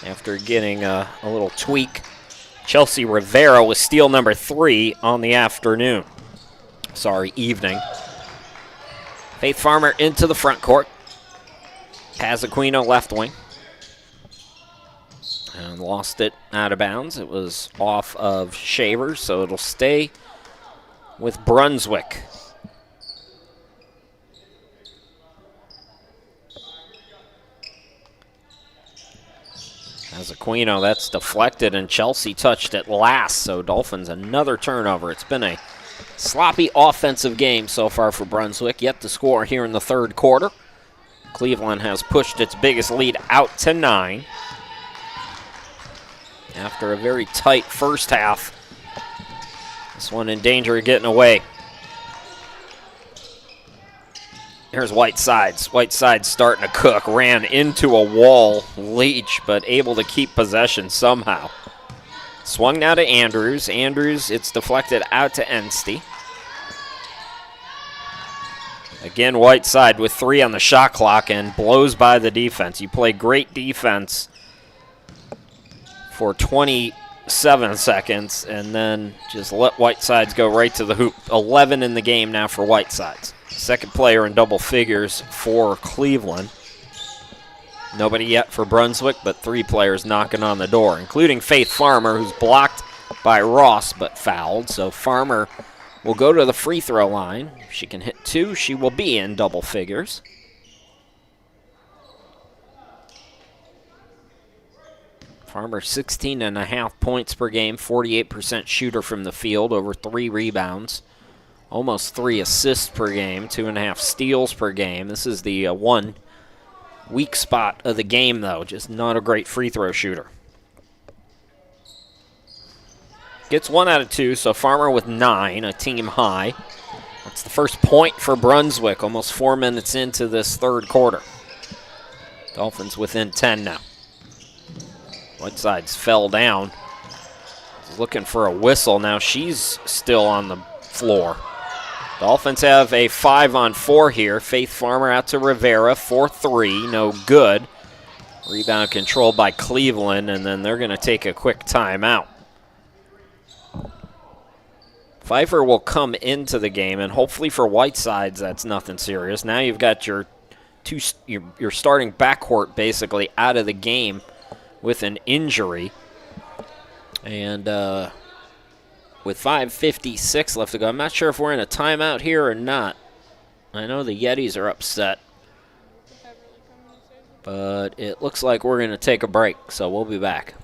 after getting a little tweak. Chelsea Rivera with steal number 3 on the afternoon. Evening. Faith Farmer into the front court. Pazaquino left wing. And lost it out of bounds. It was off of Shavers, so it'll stay with Brunswick. Pazaquino, that's deflected, and Chelsea touched it last, so Dolphins another turnover. It's been a sloppy offensive game so far for Brunswick, yet to score here in the third quarter. Cleveland has pushed its biggest lead out to 9. After a very tight first half, this one in danger of getting away. Here's Whitesides. Whitesides starting to cook. Ran into a wall. Leach, but able to keep possession somehow. Swung now to Andrews. Andrews, it's deflected out to Ensty. Again, Whiteside with 3 on the shot clock and blows by the defense. You play great defense for 27 seconds and then just let Whitesides go right to the hoop. 11 in the game now for Whitesides. Second player in double figures for Cleveland. Nobody yet for Brunswick, but 3 players knocking on the door, including Faith Farmer, who's blocked by Ross but fouled. So Farmer will go to the free throw line. If she can hit 2, she will be in double figures. Farmer 16.5 points per game, 48% shooter from the field, over 3 rebounds. Almost 3 assists per game, 2.5 steals per game. This is the one weak spot of the game, though. Just not a great free throw shooter. Gets 1 out of 2, so Farmer with 9, a team high. That's the first point for Brunswick, almost 4 minutes into this third quarter. Dolphins within 10 now. Whitesides fell down. He's looking for a whistle. Now she's still on the floor. Dolphins have a 5-on-4 here. Faith Farmer out to Rivera for 3. No good. Rebound controlled by Cleveland, and then they're going to take a quick timeout. Pfeiffer will come into the game, and hopefully for Whitesides, that's nothing serious. Now you've got your starting backcourt basically out of the game with an injury. And with 5:56 left to go, I'm not sure if we're in a timeout here or not. I know the Yetis are upset, but it looks like we're going to take a break, so we'll be back.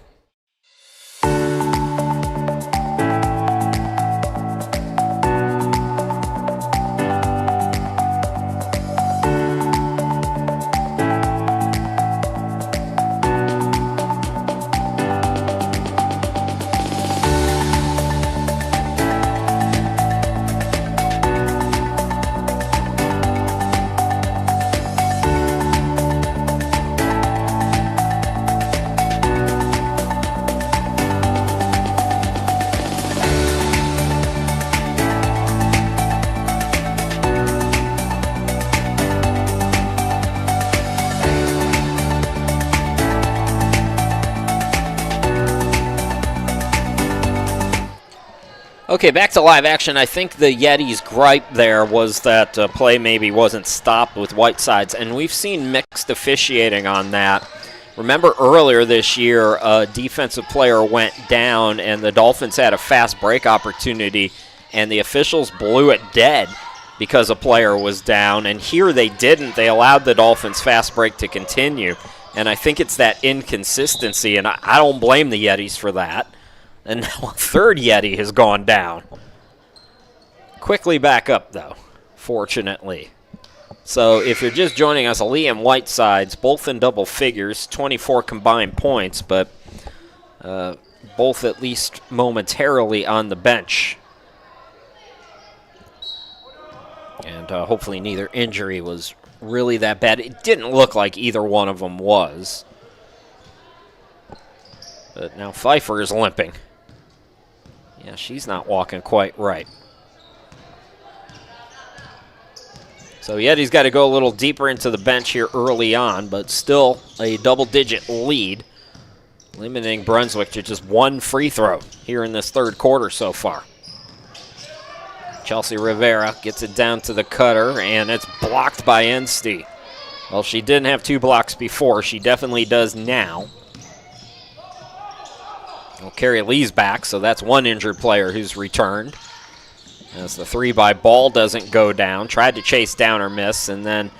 Okay, back to live action. I think the Yetis' gripe there was that play maybe wasn't stopped with Whitesides, and we've seen mixed officiating on that. Remember earlier this year, a defensive player went down, and the Dolphins had a fast break opportunity, and the officials blew it dead because a player was down, and here they didn't. They allowed the Dolphins' fast break to continue, and I think it's that inconsistency, and I don't blame the Yetis for that. And now a third Yeti has gone down. Quickly back up, though, fortunately. So if you're just joining us, Liam Whitesides, both in double figures, 24 combined points, but both at least momentarily on the bench. And hopefully neither injury was really that bad. It didn't look like either one of them was. But now Pfeiffer is limping. Yeah, she's not walking quite right. So Yeti's got to go a little deeper into the bench here early on, but still a double-digit lead, limiting Brunswick to just one free throw here in this third quarter so far. Chelsea Rivera gets it down to the cutter, and it's blocked by Enste. Well, she didn't have 2 blocks before. She definitely does now. Well, Carrie Lee's back, so that's one injured player who's returned. As the 3 by Ball doesn't go down. Tried to chase down or miss, and then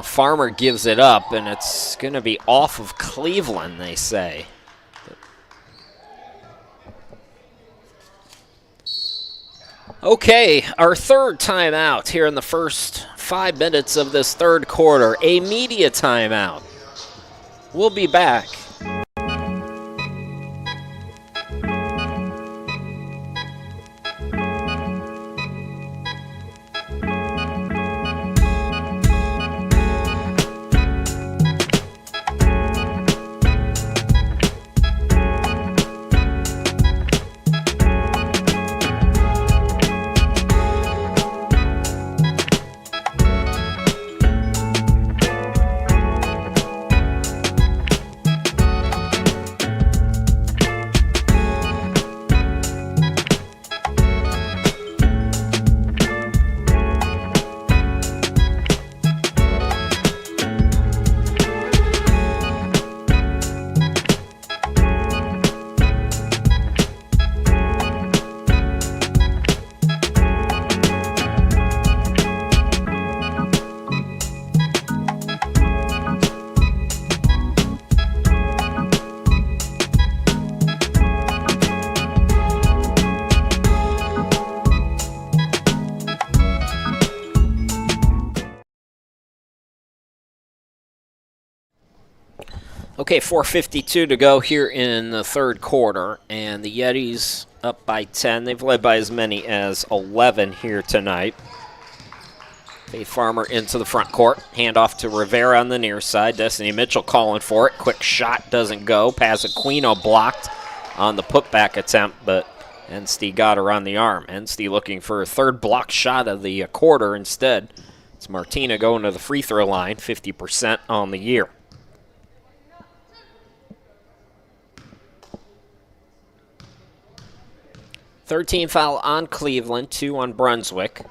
Farmer gives it up, and it's going to be off of Cleveland, they say. Okay, our third timeout here in the first 5 minutes of this third quarter. A media timeout. We'll be back. Okay, 4:52 to go here in the third quarter, and the Yetis up by 10. They've led by as many as 11 here tonight. Faith Farmer into the front court. Handoff to Rivera on the near side. Destiny Mitchell calling for it. Quick shot doesn't go. Pasquino blocked on the putback attempt, but Enste got her on the arm. Enste looking for a third block shot of the quarter instead. It's Martina going to the free throw line, 50% on the year. 13 foul on Cleveland, 2 on Brunswick.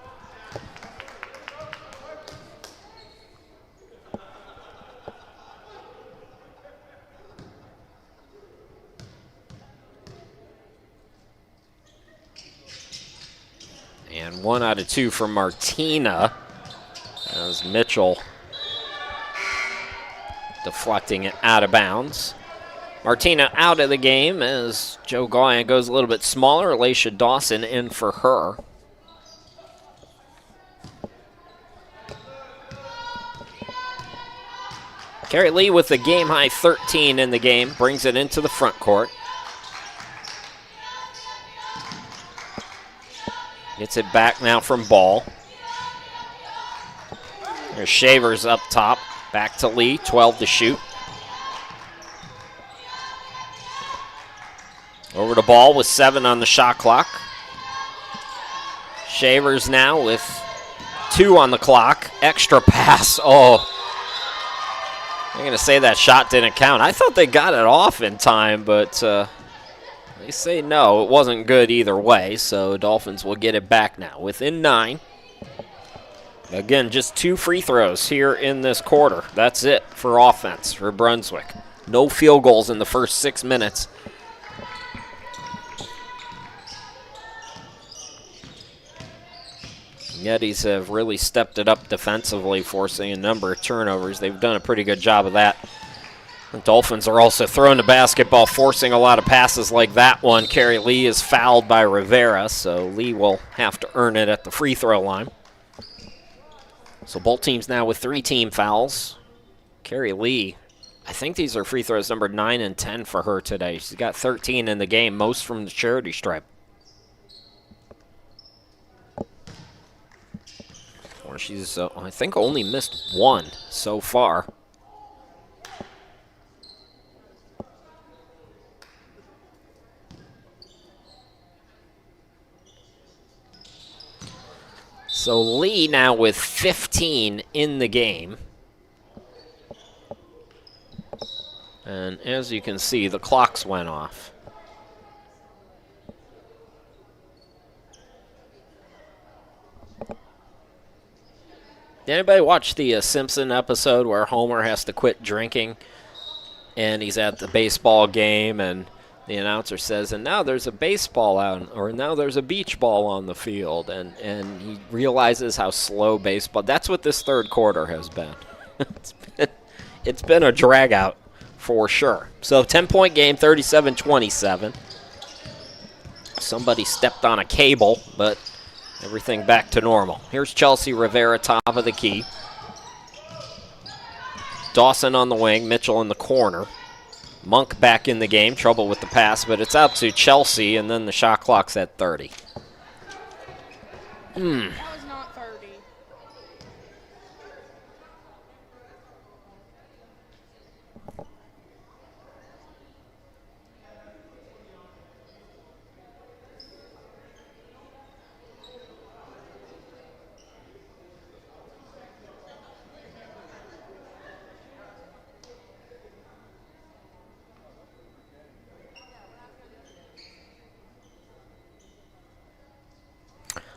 And 1 out of 2 from Martina, as Mitchell deflecting it out of bounds. Martina out of the game as Joe Goyen goes a little bit smaller. Alicia Dawson in for her. Carrie Lee with the game-high 13 in the game, brings it into the front court. Gets it back now from Ball. There's Shavers up top. Back to Lee, 12 to shoot. Over to Ball with 7 on the shot clock. Shavers now with 2 on the clock. Extra pass. Oh, I'm going to say that shot didn't count. I thought they got it off in time, but they say no. It wasn't good either way, so Dolphins will get it back now. Within 9. Again, just 2 free throws here in this quarter. That's it for offense for Brunswick. No field goals in the first 6 minutes. Yetis have really stepped it up defensively, forcing a number of turnovers. They've done a pretty good job of that. The Dolphins are also throwing the basketball, forcing a lot of passes like that one. Carrie Lee is fouled by Rivera, so Lee will have to earn it at the free throw line. So both teams now with 3 team fouls. Carrie Lee, I think these are free throws number 9 and 10 for her today. She's got 13 in the game, most from the charity stripe. where she's, I think, only missed one so far. So Lee now with 15 in the game. And as you can see, the clocks went off. Did anybody watch the Simpson episode where Homer has to quit drinking and he's at the baseball game and the announcer says, and now there's a baseball out, or now there's a beach ball on the field, and he realizes how slow baseball, that's what this third quarter has been. It's been a drag out for sure. So 10-point game, 37-27. Somebody stepped on a cable, but everything back to normal. Here's Chelsea Rivera, top of the key. Dawson on the wing, Mitchell in the corner. Monk back in the game, trouble with the pass, but it's out to Chelsea, and then the shot clock's at 30. That was not 30.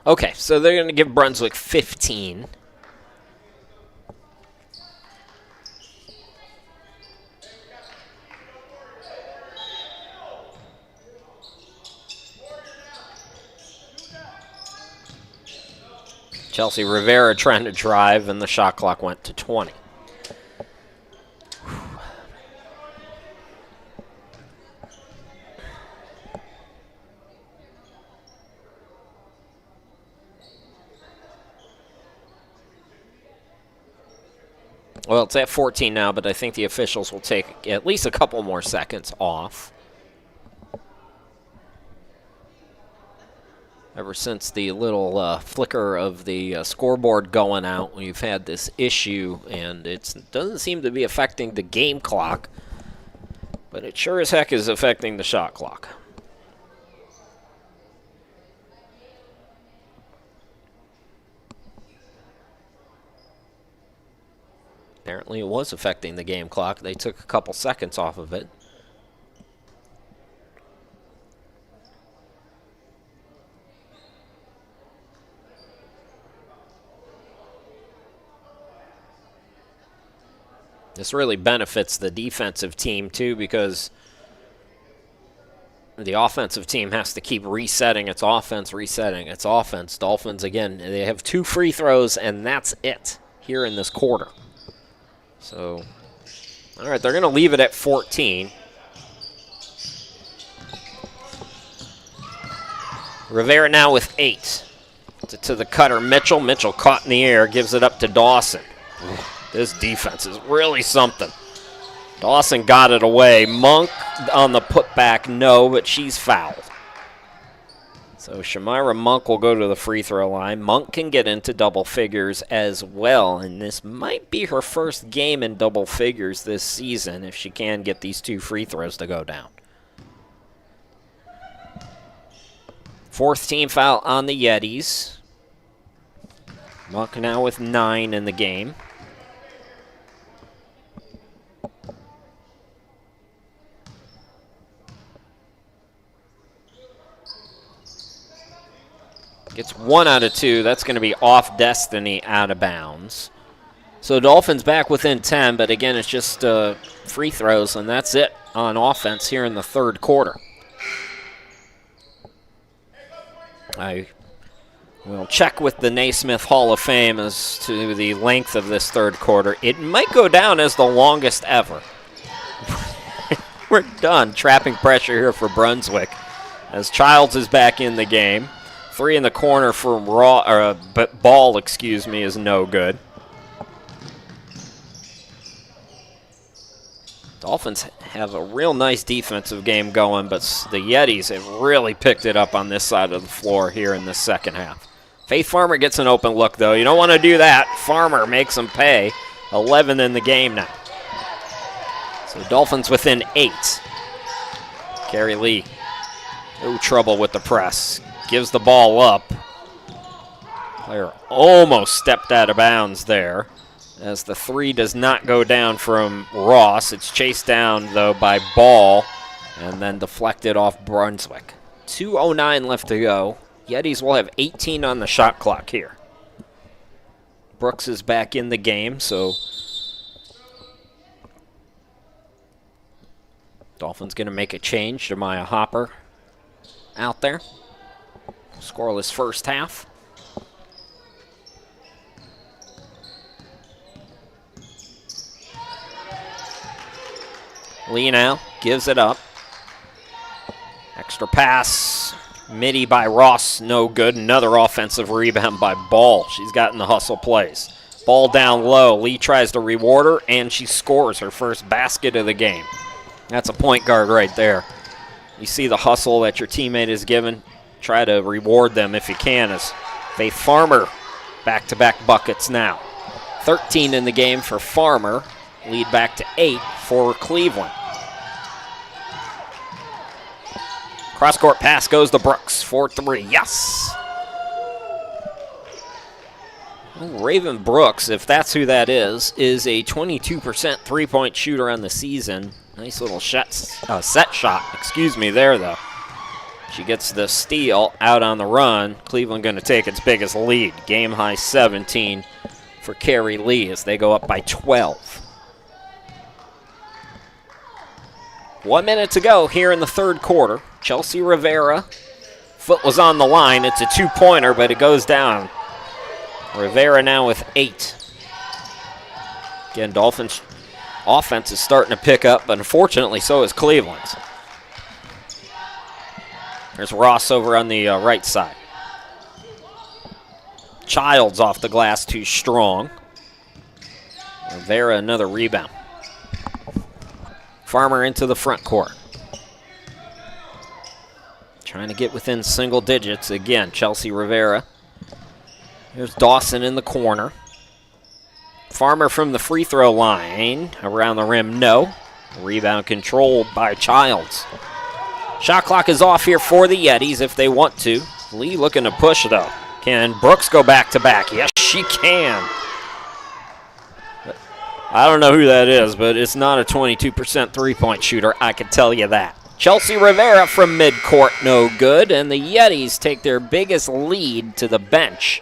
Okay, so they're going to give Brunswick 15. Chelsea Rivera trying to drive, and the shot clock went to 20. Well, it's at 14 now, but I think the officials will take at least a couple more seconds off. Ever since the little flicker of the scoreboard going out, we've had this issue, and it doesn't seem to be affecting the game clock, but it sure as heck is affecting the shot clock. Apparently it was affecting the game clock. They took a couple seconds off of it. This really benefits the defensive team, too, because the offensive team has to keep resetting its offense, resetting its offense. Dolphins, again, they have 2 free throws, and that's it here in this quarter. So, all right, they're going to leave it at 14. Rivera now with 8. To the cutter, Mitchell. Mitchell caught in the air, gives it up to Dawson. This defense is really something. Dawson got it away. Monk on the putback, no, but she's fouled. So Shamira Monk will go to the free throw line. Monk can get into double figures as well, and this might be her first game in double figures this season if she can get these 2 free throws to go down. 4th team foul on the Yetis. Monk now with 9 in the game. Gets 1 out of 2. That's going to be off Destiny, out of bounds. So Dolphins back within 10, but again, it's just free throws, and that's it on offense here in the third quarter. I will check with the Naismith Hall of Fame as to the length of this third quarter. It might go down as the longest ever. We're done trapping pressure here for Brunswick as Childs is back in the game. 3 in the corner for Ball, is no good. Dolphins have a real nice defensive game going, but the Yetis have really picked it up on this side of the floor here in the second half. Faith Farmer gets an open look, though. You don't want to do that. Farmer makes him pay. 11 in the game now. So Dolphins within 8. Carrie Lee, no trouble with the press. Gives the ball up. Player almost stepped out of bounds there, as the 3 does not go down from Ross. It's chased down, though, by Ball, and then deflected off Brunswick. 2:09 left to go. Yetis will have 18 on the shot clock here. Brooks is back in the game, so Dolphins going to make a change. Jemiah Hopper out there. Scoreless first half. Lee now gives it up. Extra pass. Midi by Ross, no good. Another offensive rebound by Ball. She's gotten the hustle plays. Ball down low. Lee tries to reward her, and she scores her first basket of the game. That's a point guard right there. You see the hustle that your teammate is given. Try to reward them if you can. As Faith Farmer, back-to-back buckets now. 13 in the game for Farmer. Lead back to 8 for Cleveland. Cross-court pass goes to Brooks. 4-3. Yes! Well, Raven Brooks, if that's who that is a 22% three-point shooter on the season. Nice little set shot, there, though. She gets the steal out on the run. Cleveland going to take its biggest lead. Game high 17 for Carrie Lee as they go up by 12. 1 minute to go here in the third quarter. Chelsea Rivera, foot was on the line. It's a two-pointer, but it goes down. Rivera now with 8. Again, Dolphins' offense is starting to pick up, but unfortunately so is Cleveland's. There's Ross over on the right side. Childs off the glass, too strong. Rivera another rebound. Farmer into the front court. Trying to get within single digits. Again, Chelsea Rivera. Here's Dawson in the corner. Farmer from the free throw line. Around the rim, no. Rebound controlled by Childs. Shot clock is off here for the Yetis if they want to. Lee looking to push, though. Can Brooks go back-to-back? Yes, she can. I don't know who that is, but it's not a 22% three-point shooter, I can tell you that. Chelsea Rivera from midcourt, no good, and the Yetis take their biggest lead to the bench.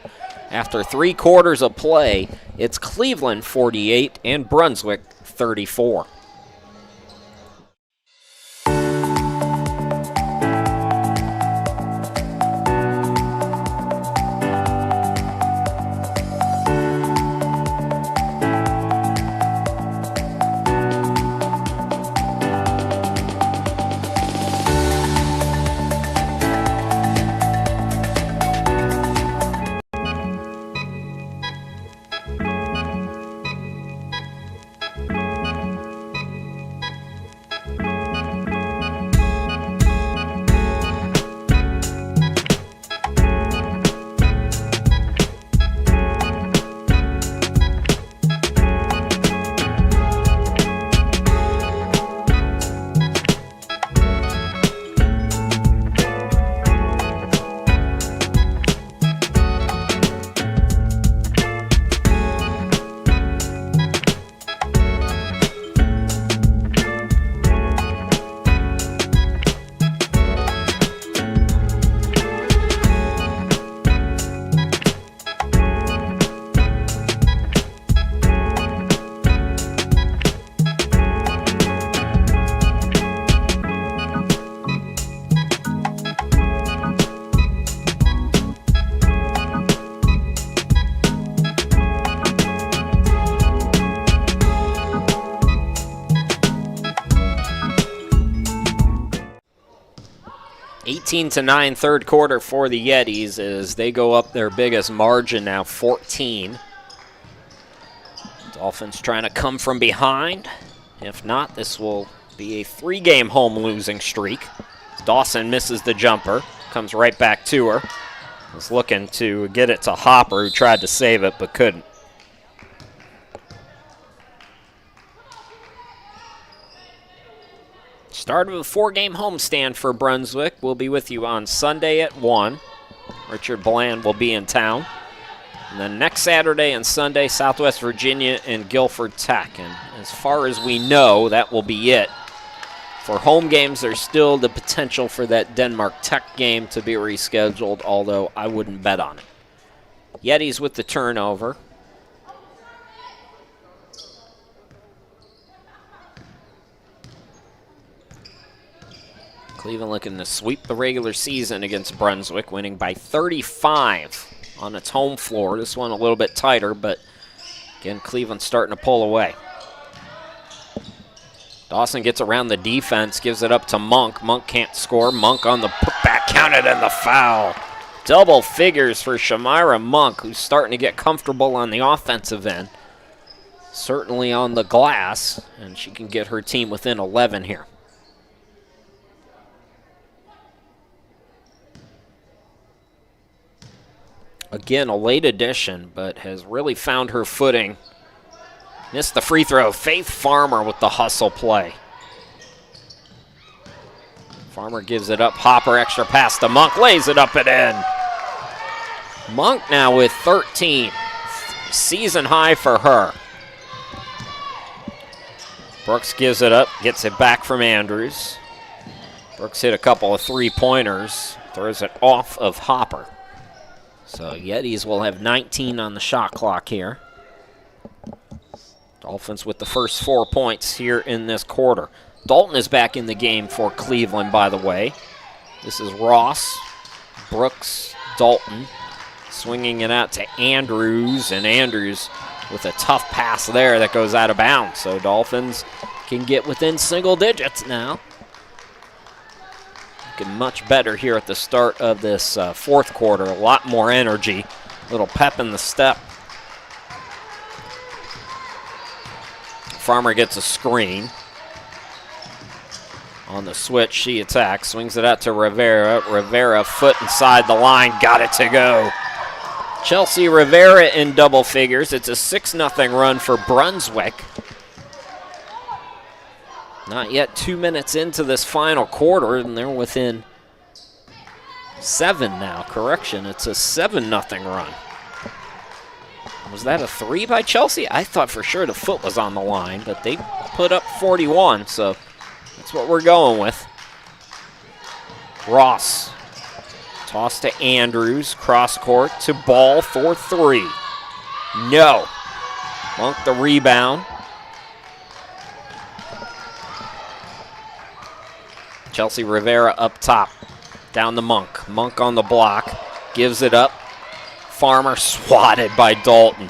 After 3 quarters of play, it's Cleveland 48 and Brunswick 34. To 9 third quarter for the Yetis as they go up their biggest margin now, 14. Dolphins trying to come from behind. If not, this will be a 3-game home losing streak. Dawson misses the jumper, comes right back to her. Was looking to get it to Hopper, who tried to save it but couldn't. Start of a 4-game homestand for Brunswick. We'll be with you on Sunday at 1. Richard Bland will be in town. And then next Saturday and Sunday, Southwest Virginia and Guilford Tech. And as far as we know, that will be it. For home games, there's still the potential for that Denmark Tech game to be rescheduled, although I wouldn't bet on it. Yetis with the turnover. Cleveland looking to sweep the regular season against Brunswick, winning by 35 on its home floor. This one a little bit tighter, but again, Cleveland starting to pull away. Dawson gets around the defense, gives it up to Monk. Monk can't score. Monk on the putback, counted and the foul. Double figures for Shamira Monk, who's starting to get comfortable on the offensive end. Certainly on the glass, and she can get her team within 11 here. Again, a late addition, but has really found her footing. Missed the free throw. Faith Farmer with the hustle play. Farmer gives it up. Hopper extra pass to Monk. Lays it up and in. Monk now with 13. Season high for her. Brooks gives it up. Gets it back from Andrews. Brooks hit a couple of three-pointers. Throws it off of Hopper. So Yetis will have 19 on the shot clock here. Dolphins with the first 4 points here in this quarter. Dalton is back in the game for Cleveland, by the way. This is Ross, Brooks, Dalton, swinging it out to Andrews, and Andrews with a tough pass there that goes out of bounds. So Dolphins can get within single digits now. Looking much better here at the start of this fourth quarter. A lot more energy, a little pep in the step. Farmer gets a screen. On the switch, she attacks, swings it out to Rivera. Rivera, foot inside the line, got it to go. Chelsea Rivera in double figures. It's a 6-0 run for Brunswick. Not yet 2 minutes into this final quarter, and they're within 7 now. Correction, it's a 7-0 run. Was that a 3 by Chelsea? I thought for sure the foot was on the line, but they put up 41, so that's what we're going with. Ross, toss to Andrews, cross court to Ball for 3. No. Monk the rebound. Chelsea Rivera up top, down to Monk. Monk on the block, gives it up. Farmer swatted by Dalton.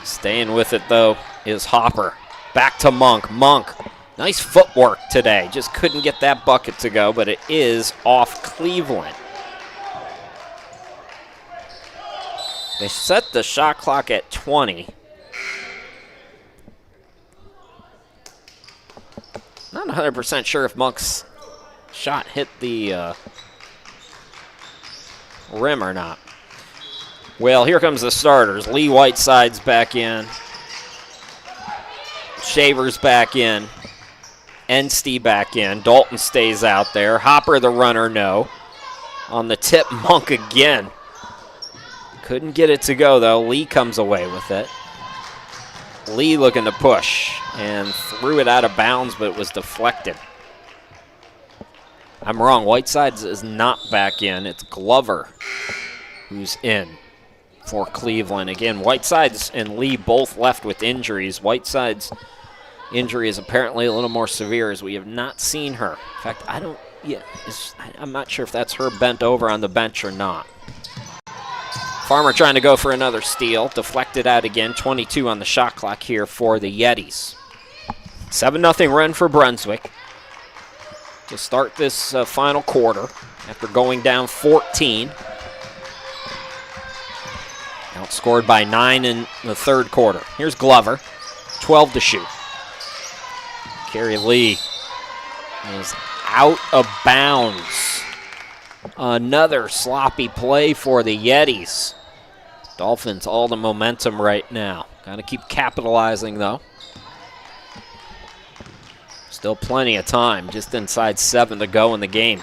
Staying with it, though, is Hopper. Back to Monk. Monk, nice footwork today. Just couldn't get that bucket to go, but it is off Cleveland. They set the shot clock at 20. Not 100% sure if Monk's shot hit the rim or not. Well, here comes the starters. Lee Whiteside's back in. Shaver's back in. Enstey back in. Dalton stays out there. Hopper the runner, no. On the tip, Monk again. Couldn't get it to go, though. Lee comes away with it. Lee looking to push and threw it out of bounds, but it was deflected. I'm wrong. Whiteside is not back in. It's Glover who's in for Cleveland. Again, Whiteside's and Lee both left with injuries. Whiteside's injury is apparently a little more severe, as we have not seen her. In fact, I'm not sure if that's her bent over on the bench or not. Farmer trying to go for another steal. Deflected out again. 22 on the shot clock here for the Yetis. 7-0 run for Brunswick to start this final quarter after going down 14. Outscored by 9 in the third quarter. Here's Glover, 12 to shoot. Carrie Lee is out of bounds. Another sloppy play for the Yetis. Dolphins all the momentum right now. Got to keep capitalizing, though. Still plenty of time, just inside 7 to go in the game.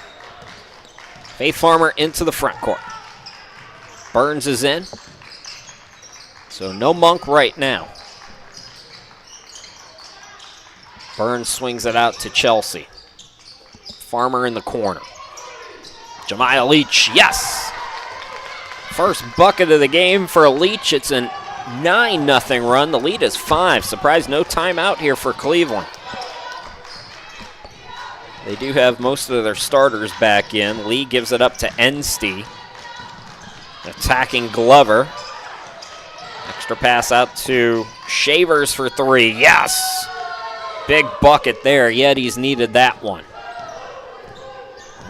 Faith Farmer into the front court. Burns is in. So no Monk right now. Burns swings it out to Chelsea. Farmer in the corner. Jemiah Leach, yes! First bucket of the game for Leach. It's a 9-0 run. The lead is 5. Surprise, no timeout here for Cleveland. They do have most of their starters back in. Lee gives it up to Enstey. Attacking Glover. Extra pass out to Shavers for 3. Yes! Big bucket there. Yetis needed that one.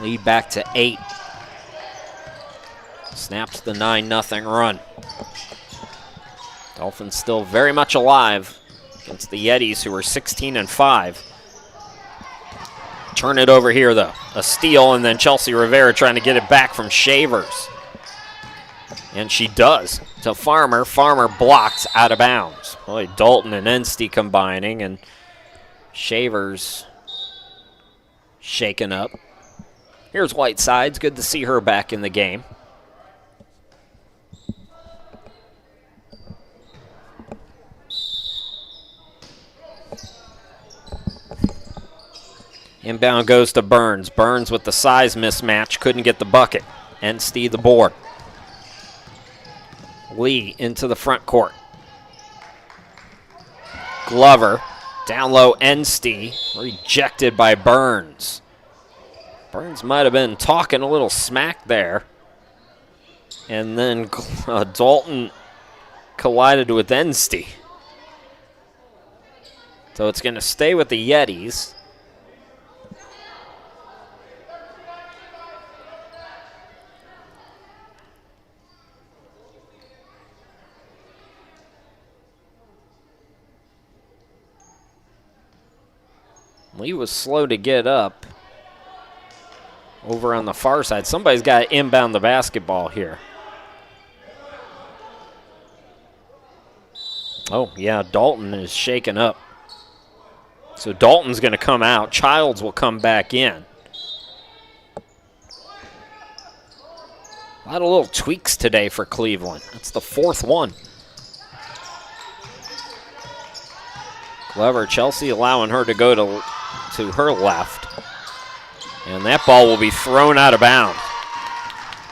Lead back to 8. Snaps the 9-0 run. Dolphins still very much alive against the Yetis, who are 16-5. Turn it over here, though. A steal, and then Chelsea Rivera trying to get it back from Shavers. And she does to Farmer. Farmer blocked out of bounds. Boy, Dalton and Enstey combining, and Shavers shaken up. Here's Whitesides. Good to see her back in the game. Inbound goes to Burns. Burns with the size mismatch. Couldn't get the bucket. Enstey the board. Lee into the front court. Glover. Down low, Enstey. Rejected by Burns. Burns might have been talking a little smack there. And then Dalton collided with Enstey. So it's going to stay with the Yetis. Lee was slow to get up over on the far side. Somebody's got to inbound the basketball here. Oh, yeah, Dalton is shaken up. So Dalton's going to come out. Childs will come back in. A lot of little tweaks today for Cleveland. That's the 4th one. Clever. Chelsea allowing her to go to her left. And that ball will be thrown out of bounds.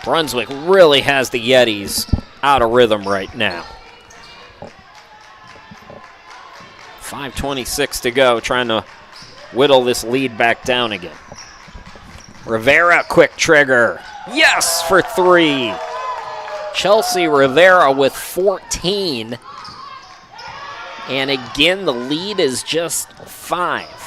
Brunswick really has the Yetis out of rhythm right now. 5:26 to go, trying to whittle this lead back down again. Rivera, quick trigger. Yes, for 3. Chelsea Rivera with 14. And again, the lead is just 5.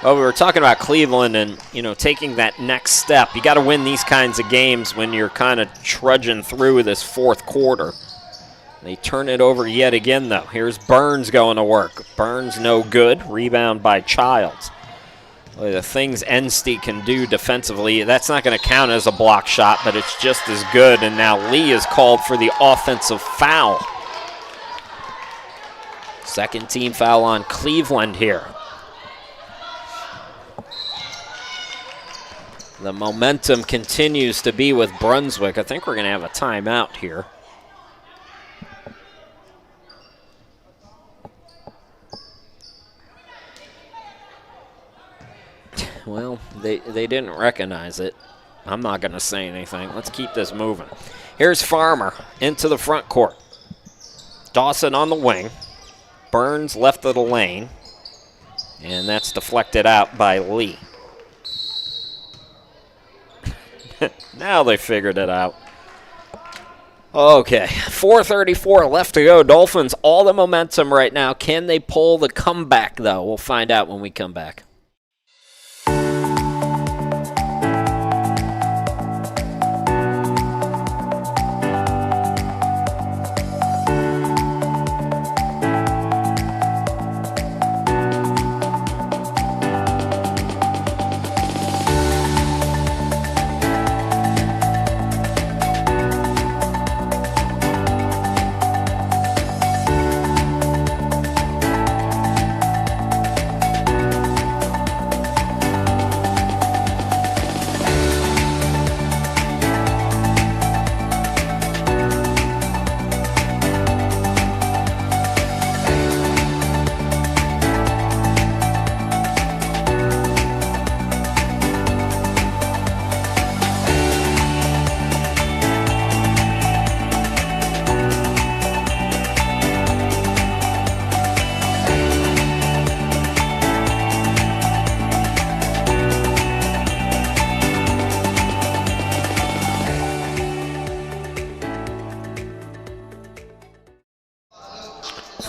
Well, we were talking about Cleveland and, taking that next step. You got to win these kinds of games when you're kind of trudging through this 4th quarter. They turn it over yet again, though. Here's Burns going to work. Burns no good. Rebound by Childs. Well, the things Enstey can do defensively, that's not going to count as a block shot, but it's just as good. And now Lee is called for the offensive foul. Second team foul on Cleveland here. The momentum continues to be with Brunswick. I think we're going to have a timeout here. Well, they didn't recognize it. I'm not going to say anything. Let's keep this moving. Here's Farmer into the front court. Dawson on the wing. Burns left of the lane. And that's deflected out by Lee. Now they figured it out. Okay, 4:34 left to go. Dolphins all the momentum right now. Can they pull the comeback, though? We'll find out when we come back.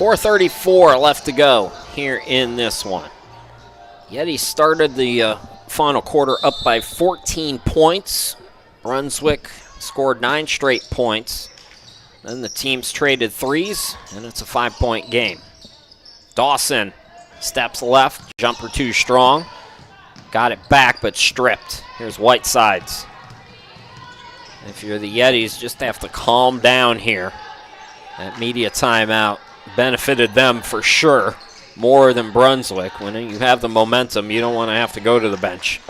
4:34 left to go here in this one. Yetis started the final quarter up by 14 points. Brunswick scored 9 straight points. Then the teams traded threes, and it's a 5-point game. Dawson steps left, jumper too strong. Got it back, but stripped. Here's Whitesides. If you're the Yetis, just have to calm down here. That media timeout benefited them for sure, more than Brunswick. When you have the momentum, you don't want to have to go to the bench.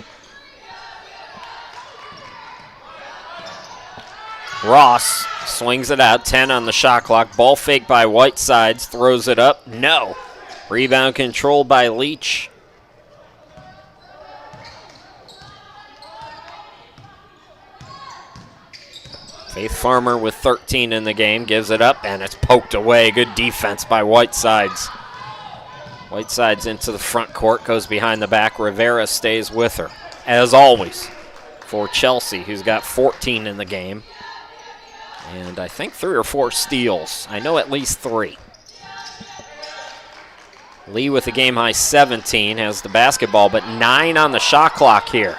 Ross swings it out, 10 on the shot clock. Ball fake by Whitesides, throws it up. No. Rebound controlled by Leach. Faith Farmer with 13 in the game, gives it up, and it's poked away. Good defense by Whitesides. Whitesides into the front court, goes behind the back. Rivera stays with her, as always, for Chelsea, who's got 14 in the game. And I think 3 or 4 steals. I know at least 3. Lee with a game-high 17 has the basketball, but 9 on the shot clock here.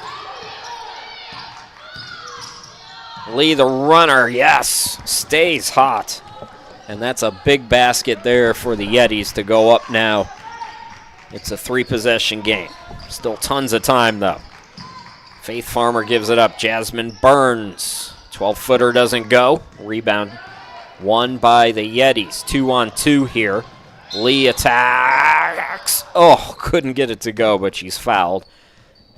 Lee, the runner, yes, stays hot. And that's a big basket there for the Yetis to go up now. It's a 3-possession game. Still tons of time, though. Faith Farmer gives it up. Jasmine Burns. 12-footer doesn't go. Rebound won by the Yetis. 2-on-2 here. Lee attacks. Oh, couldn't get it to go, but she's fouled.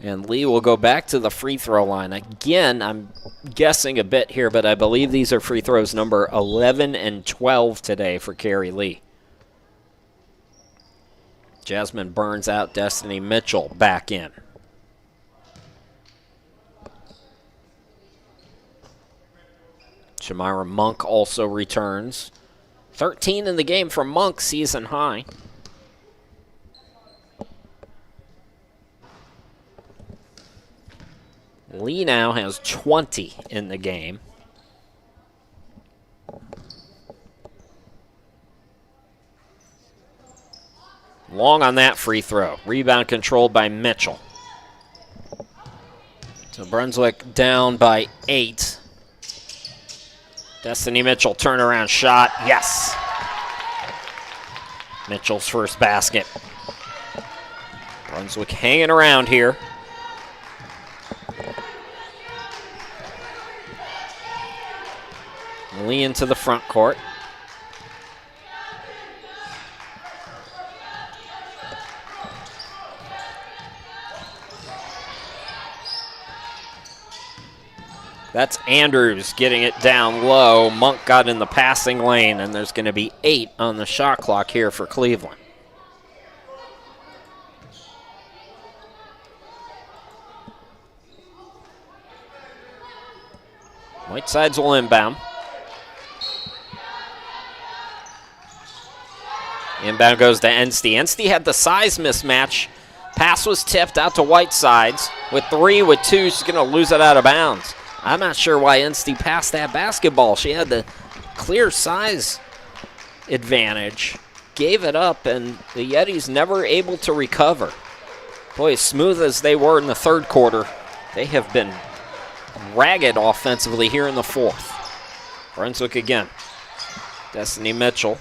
And Lee will go back to the free throw line. Again, I'm guessing a bit here, but I believe these are free throws number 11 and 12 today for Carrie Lee. Jasmine Burns out, Destiny Mitchell back in. Shamira Monk also returns. 13 in the game for Monk, season high. Lee now has 20 in the game. Long on that free throw. Rebound controlled by Mitchell. So Brunswick down by 8. Destiny Mitchell turnaround shot. Yes. Mitchell's first basket. Brunswick hanging around here. Lee into the front court. That's Andrews getting it down low. Monk got in the passing lane, and there's going to be 8 on the shot clock here for Cleveland. Whitesides will inbound. Inbound goes to Enstey. Enstey had the size mismatch. Pass was tipped out to Whitesides. With 3, with 2, she's going to lose it out of bounds. I'm not sure why Enstey passed that basketball. She had the clear size advantage. Gave it up, and the Yetis never able to recover. Boy, as smooth as they were in the third quarter, they have been ragged offensively here in the fourth. Brunswick again. Destiny Mitchell.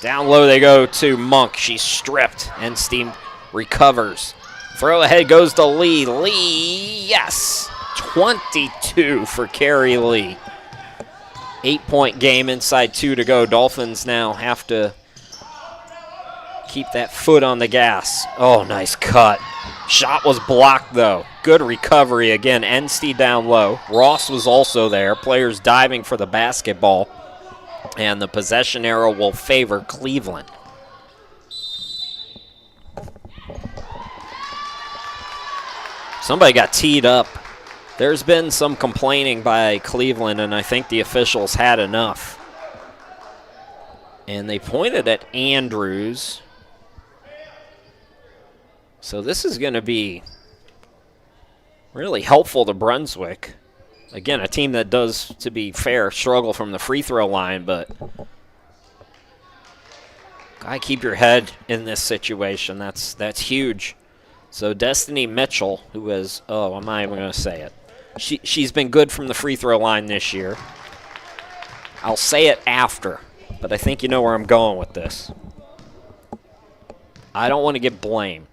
Down low they go to Monk. She's stripped. Enstey recovers. Throw ahead goes to Lee. Lee, yes. 22 for Carrie Lee. 8-point game, inside 2 to go. Dolphins now have to keep that foot on the gas. Oh, nice cut. Shot was blocked, though. Good recovery again. Enstey down low. Ross was also there. Players diving for the basketball. And the possession arrow will favor Cleveland. Somebody got teed up. There's been some complaining by Cleveland, and I think the officials had enough. And they pointed at Andrews. So this is going to be really helpful to Brunswick. Again, a team that does, to be fair, struggle from the free throw line, but Gotta keep your head in this situation. That's huge. So Destiny Mitchell, who is, I'm not even going to say it. She's been good from the free throw line this year. I'll say it after, but I think you know where I'm going with this. I don't want to get blamed.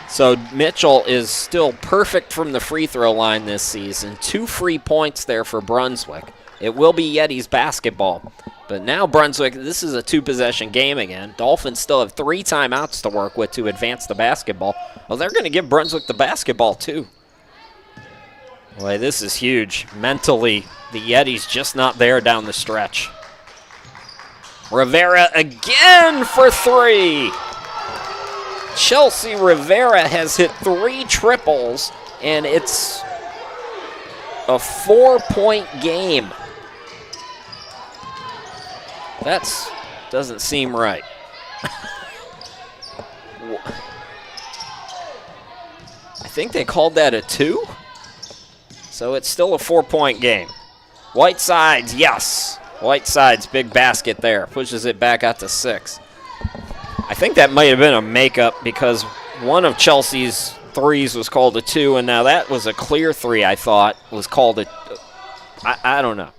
So Mitchell is still perfect from the free throw line this season. 2 free points there for Brunswick. It will be Yeti's basketball. But now Brunswick, this is a 2-possession game again. Dolphins still have 3 timeouts to work with to advance the basketball. Well, they're going to give Brunswick the basketball too. Boy, this is huge. Mentally, the Yetis just not there down the stretch. Rivera again for 3. Chelsea Rivera has hit 3 triples, and it's a 4-point game. That doesn't seem right. I think they called that a 2. So it's still a 4-point game. Whitesides, yes. Whitesides, big basket there. Pushes it back out to 6. I think that might have been a makeup because one of Chelsea's threes was called a 2, and now that was a clear 3, I thought, was called a... I don't know.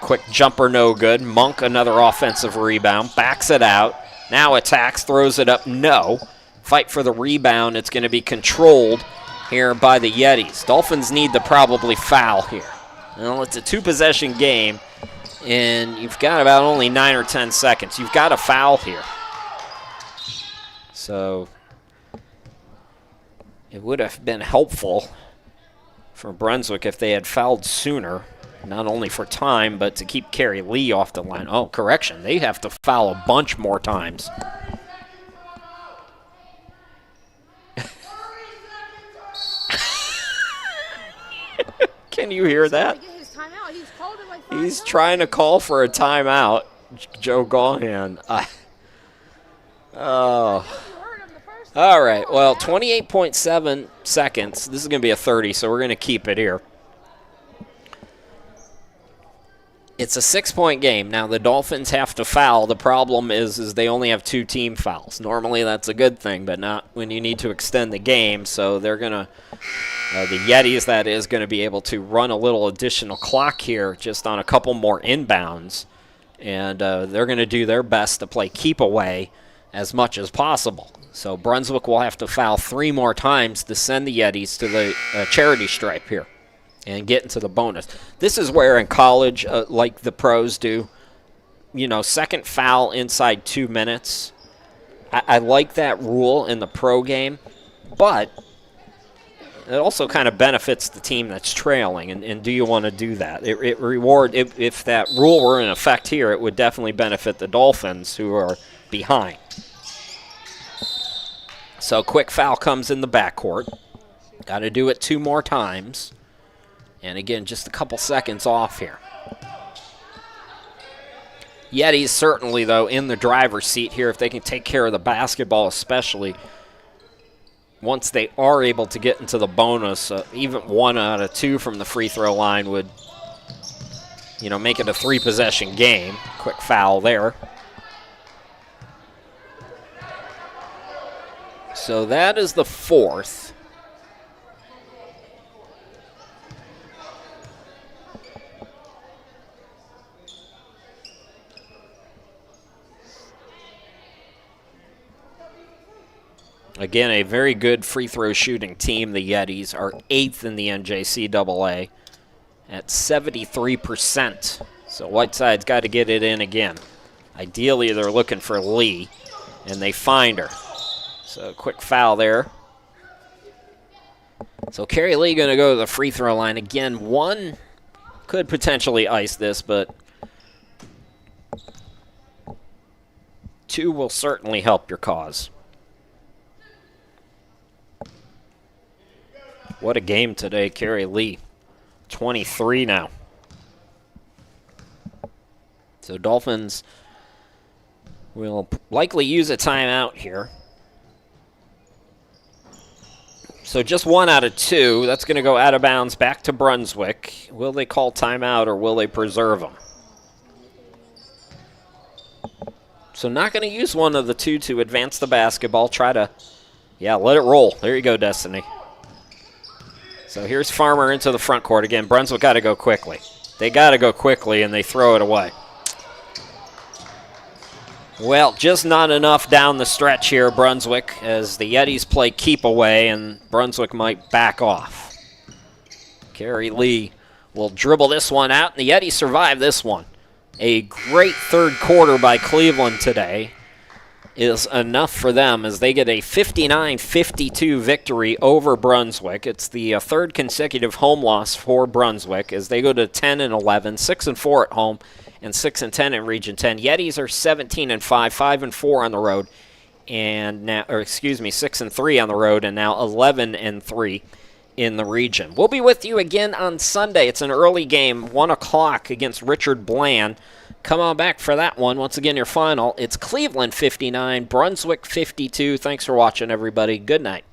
Quick jumper, no good. Monk, another offensive rebound. Backs it out. Now attacks, throws it up, no. Fight for the rebound. It's going to be controlled here by the Yetis. Dolphins need to probably foul here. Well, it's a 2-possession game, and you've got about only 9 or 10 seconds. You've got to foul here. So it would have been helpful for Brunswick if they had fouled sooner, not only for time, but to keep Carrie Lee off the line. Oh, correction. They have to foul a bunch more times. Can you hear that? He's trying to call for a timeout, Joe Gahan. Oh. All right, well, 28.7 seconds. This is going to be a 30, so we're going to keep it here. It's a 6-point game. Now, the Dolphins have to foul. The problem is they only have 2 team fouls. Normally, that's a good thing, but not when you need to extend the game. So they're going to, the Yetis, that is, going to be able to run a little additional clock here just on a couple more inbounds. And they're going to do their best to play keep away as much as possible. So Brunswick will have to foul 3 more times to send the Yetis to the charity stripe here and get into the bonus. This is where in college, like the pros do, you know, second foul inside 2 minutes. I like that rule in the pro game, but it also kind of benefits the team that's trailing, and do you want to do that? If that rule were in effect here, it would definitely benefit the Dolphins who are behind. So quick foul comes in the backcourt. Got to do it 2 more times. And again, just a couple seconds off here. Yetis certainly, though, in the driver's seat here if they can take care of the basketball, especially once they are able to get into the bonus. Even 1 out of 2 from the free throw line would, you know, make it a 3-possession game. Quick foul there. So that is the 4th. Again, a very good free throw shooting team. The Yetis are 8th in the NJCAA at 73%. So Whiteside's got to get it in again. Ideally, they're looking for Lee, and they find her. So quick foul there. So Carrie Lee going to go to the free throw line. Again, 1 could potentially ice this, but 2 will certainly help your cause. What a game today, Carrie Lee. 23 now. So Dolphins will likely use a timeout here. So just 1 out of 2. That's going to go out of bounds back to Brunswick. Will they call timeout or will they preserve them? So not going to use one of the two to advance the basketball. Try to, yeah, let it roll. There you go, Destiny. So here's Farmer into the front court. Again, Brunswick got to go quickly. They got to go quickly, and they throw it away. Well, just not enough down the stretch here, Brunswick, as the Yetis play keep away, and Brunswick might back off. Carrie Lee will dribble this one out, and the Yetis survive this one. A great third quarter by Cleveland today is enough for them as they get a 59-52 victory over Brunswick. It's the third consecutive home loss for Brunswick as they go to 10-11, 6-4 at home, and 6-10 in Region 10. Yetis are 17-5, 5-4 on the road, and now, 6-3 on the road, and now 11-3 in the region. We'll be with you again on Sunday. It's an early game, 1 o'clock against Richard Bland. Come on back for that one. Once again, your final. It's Cleveland 59, Brunswick 52. Thanks for watching, everybody. Good night.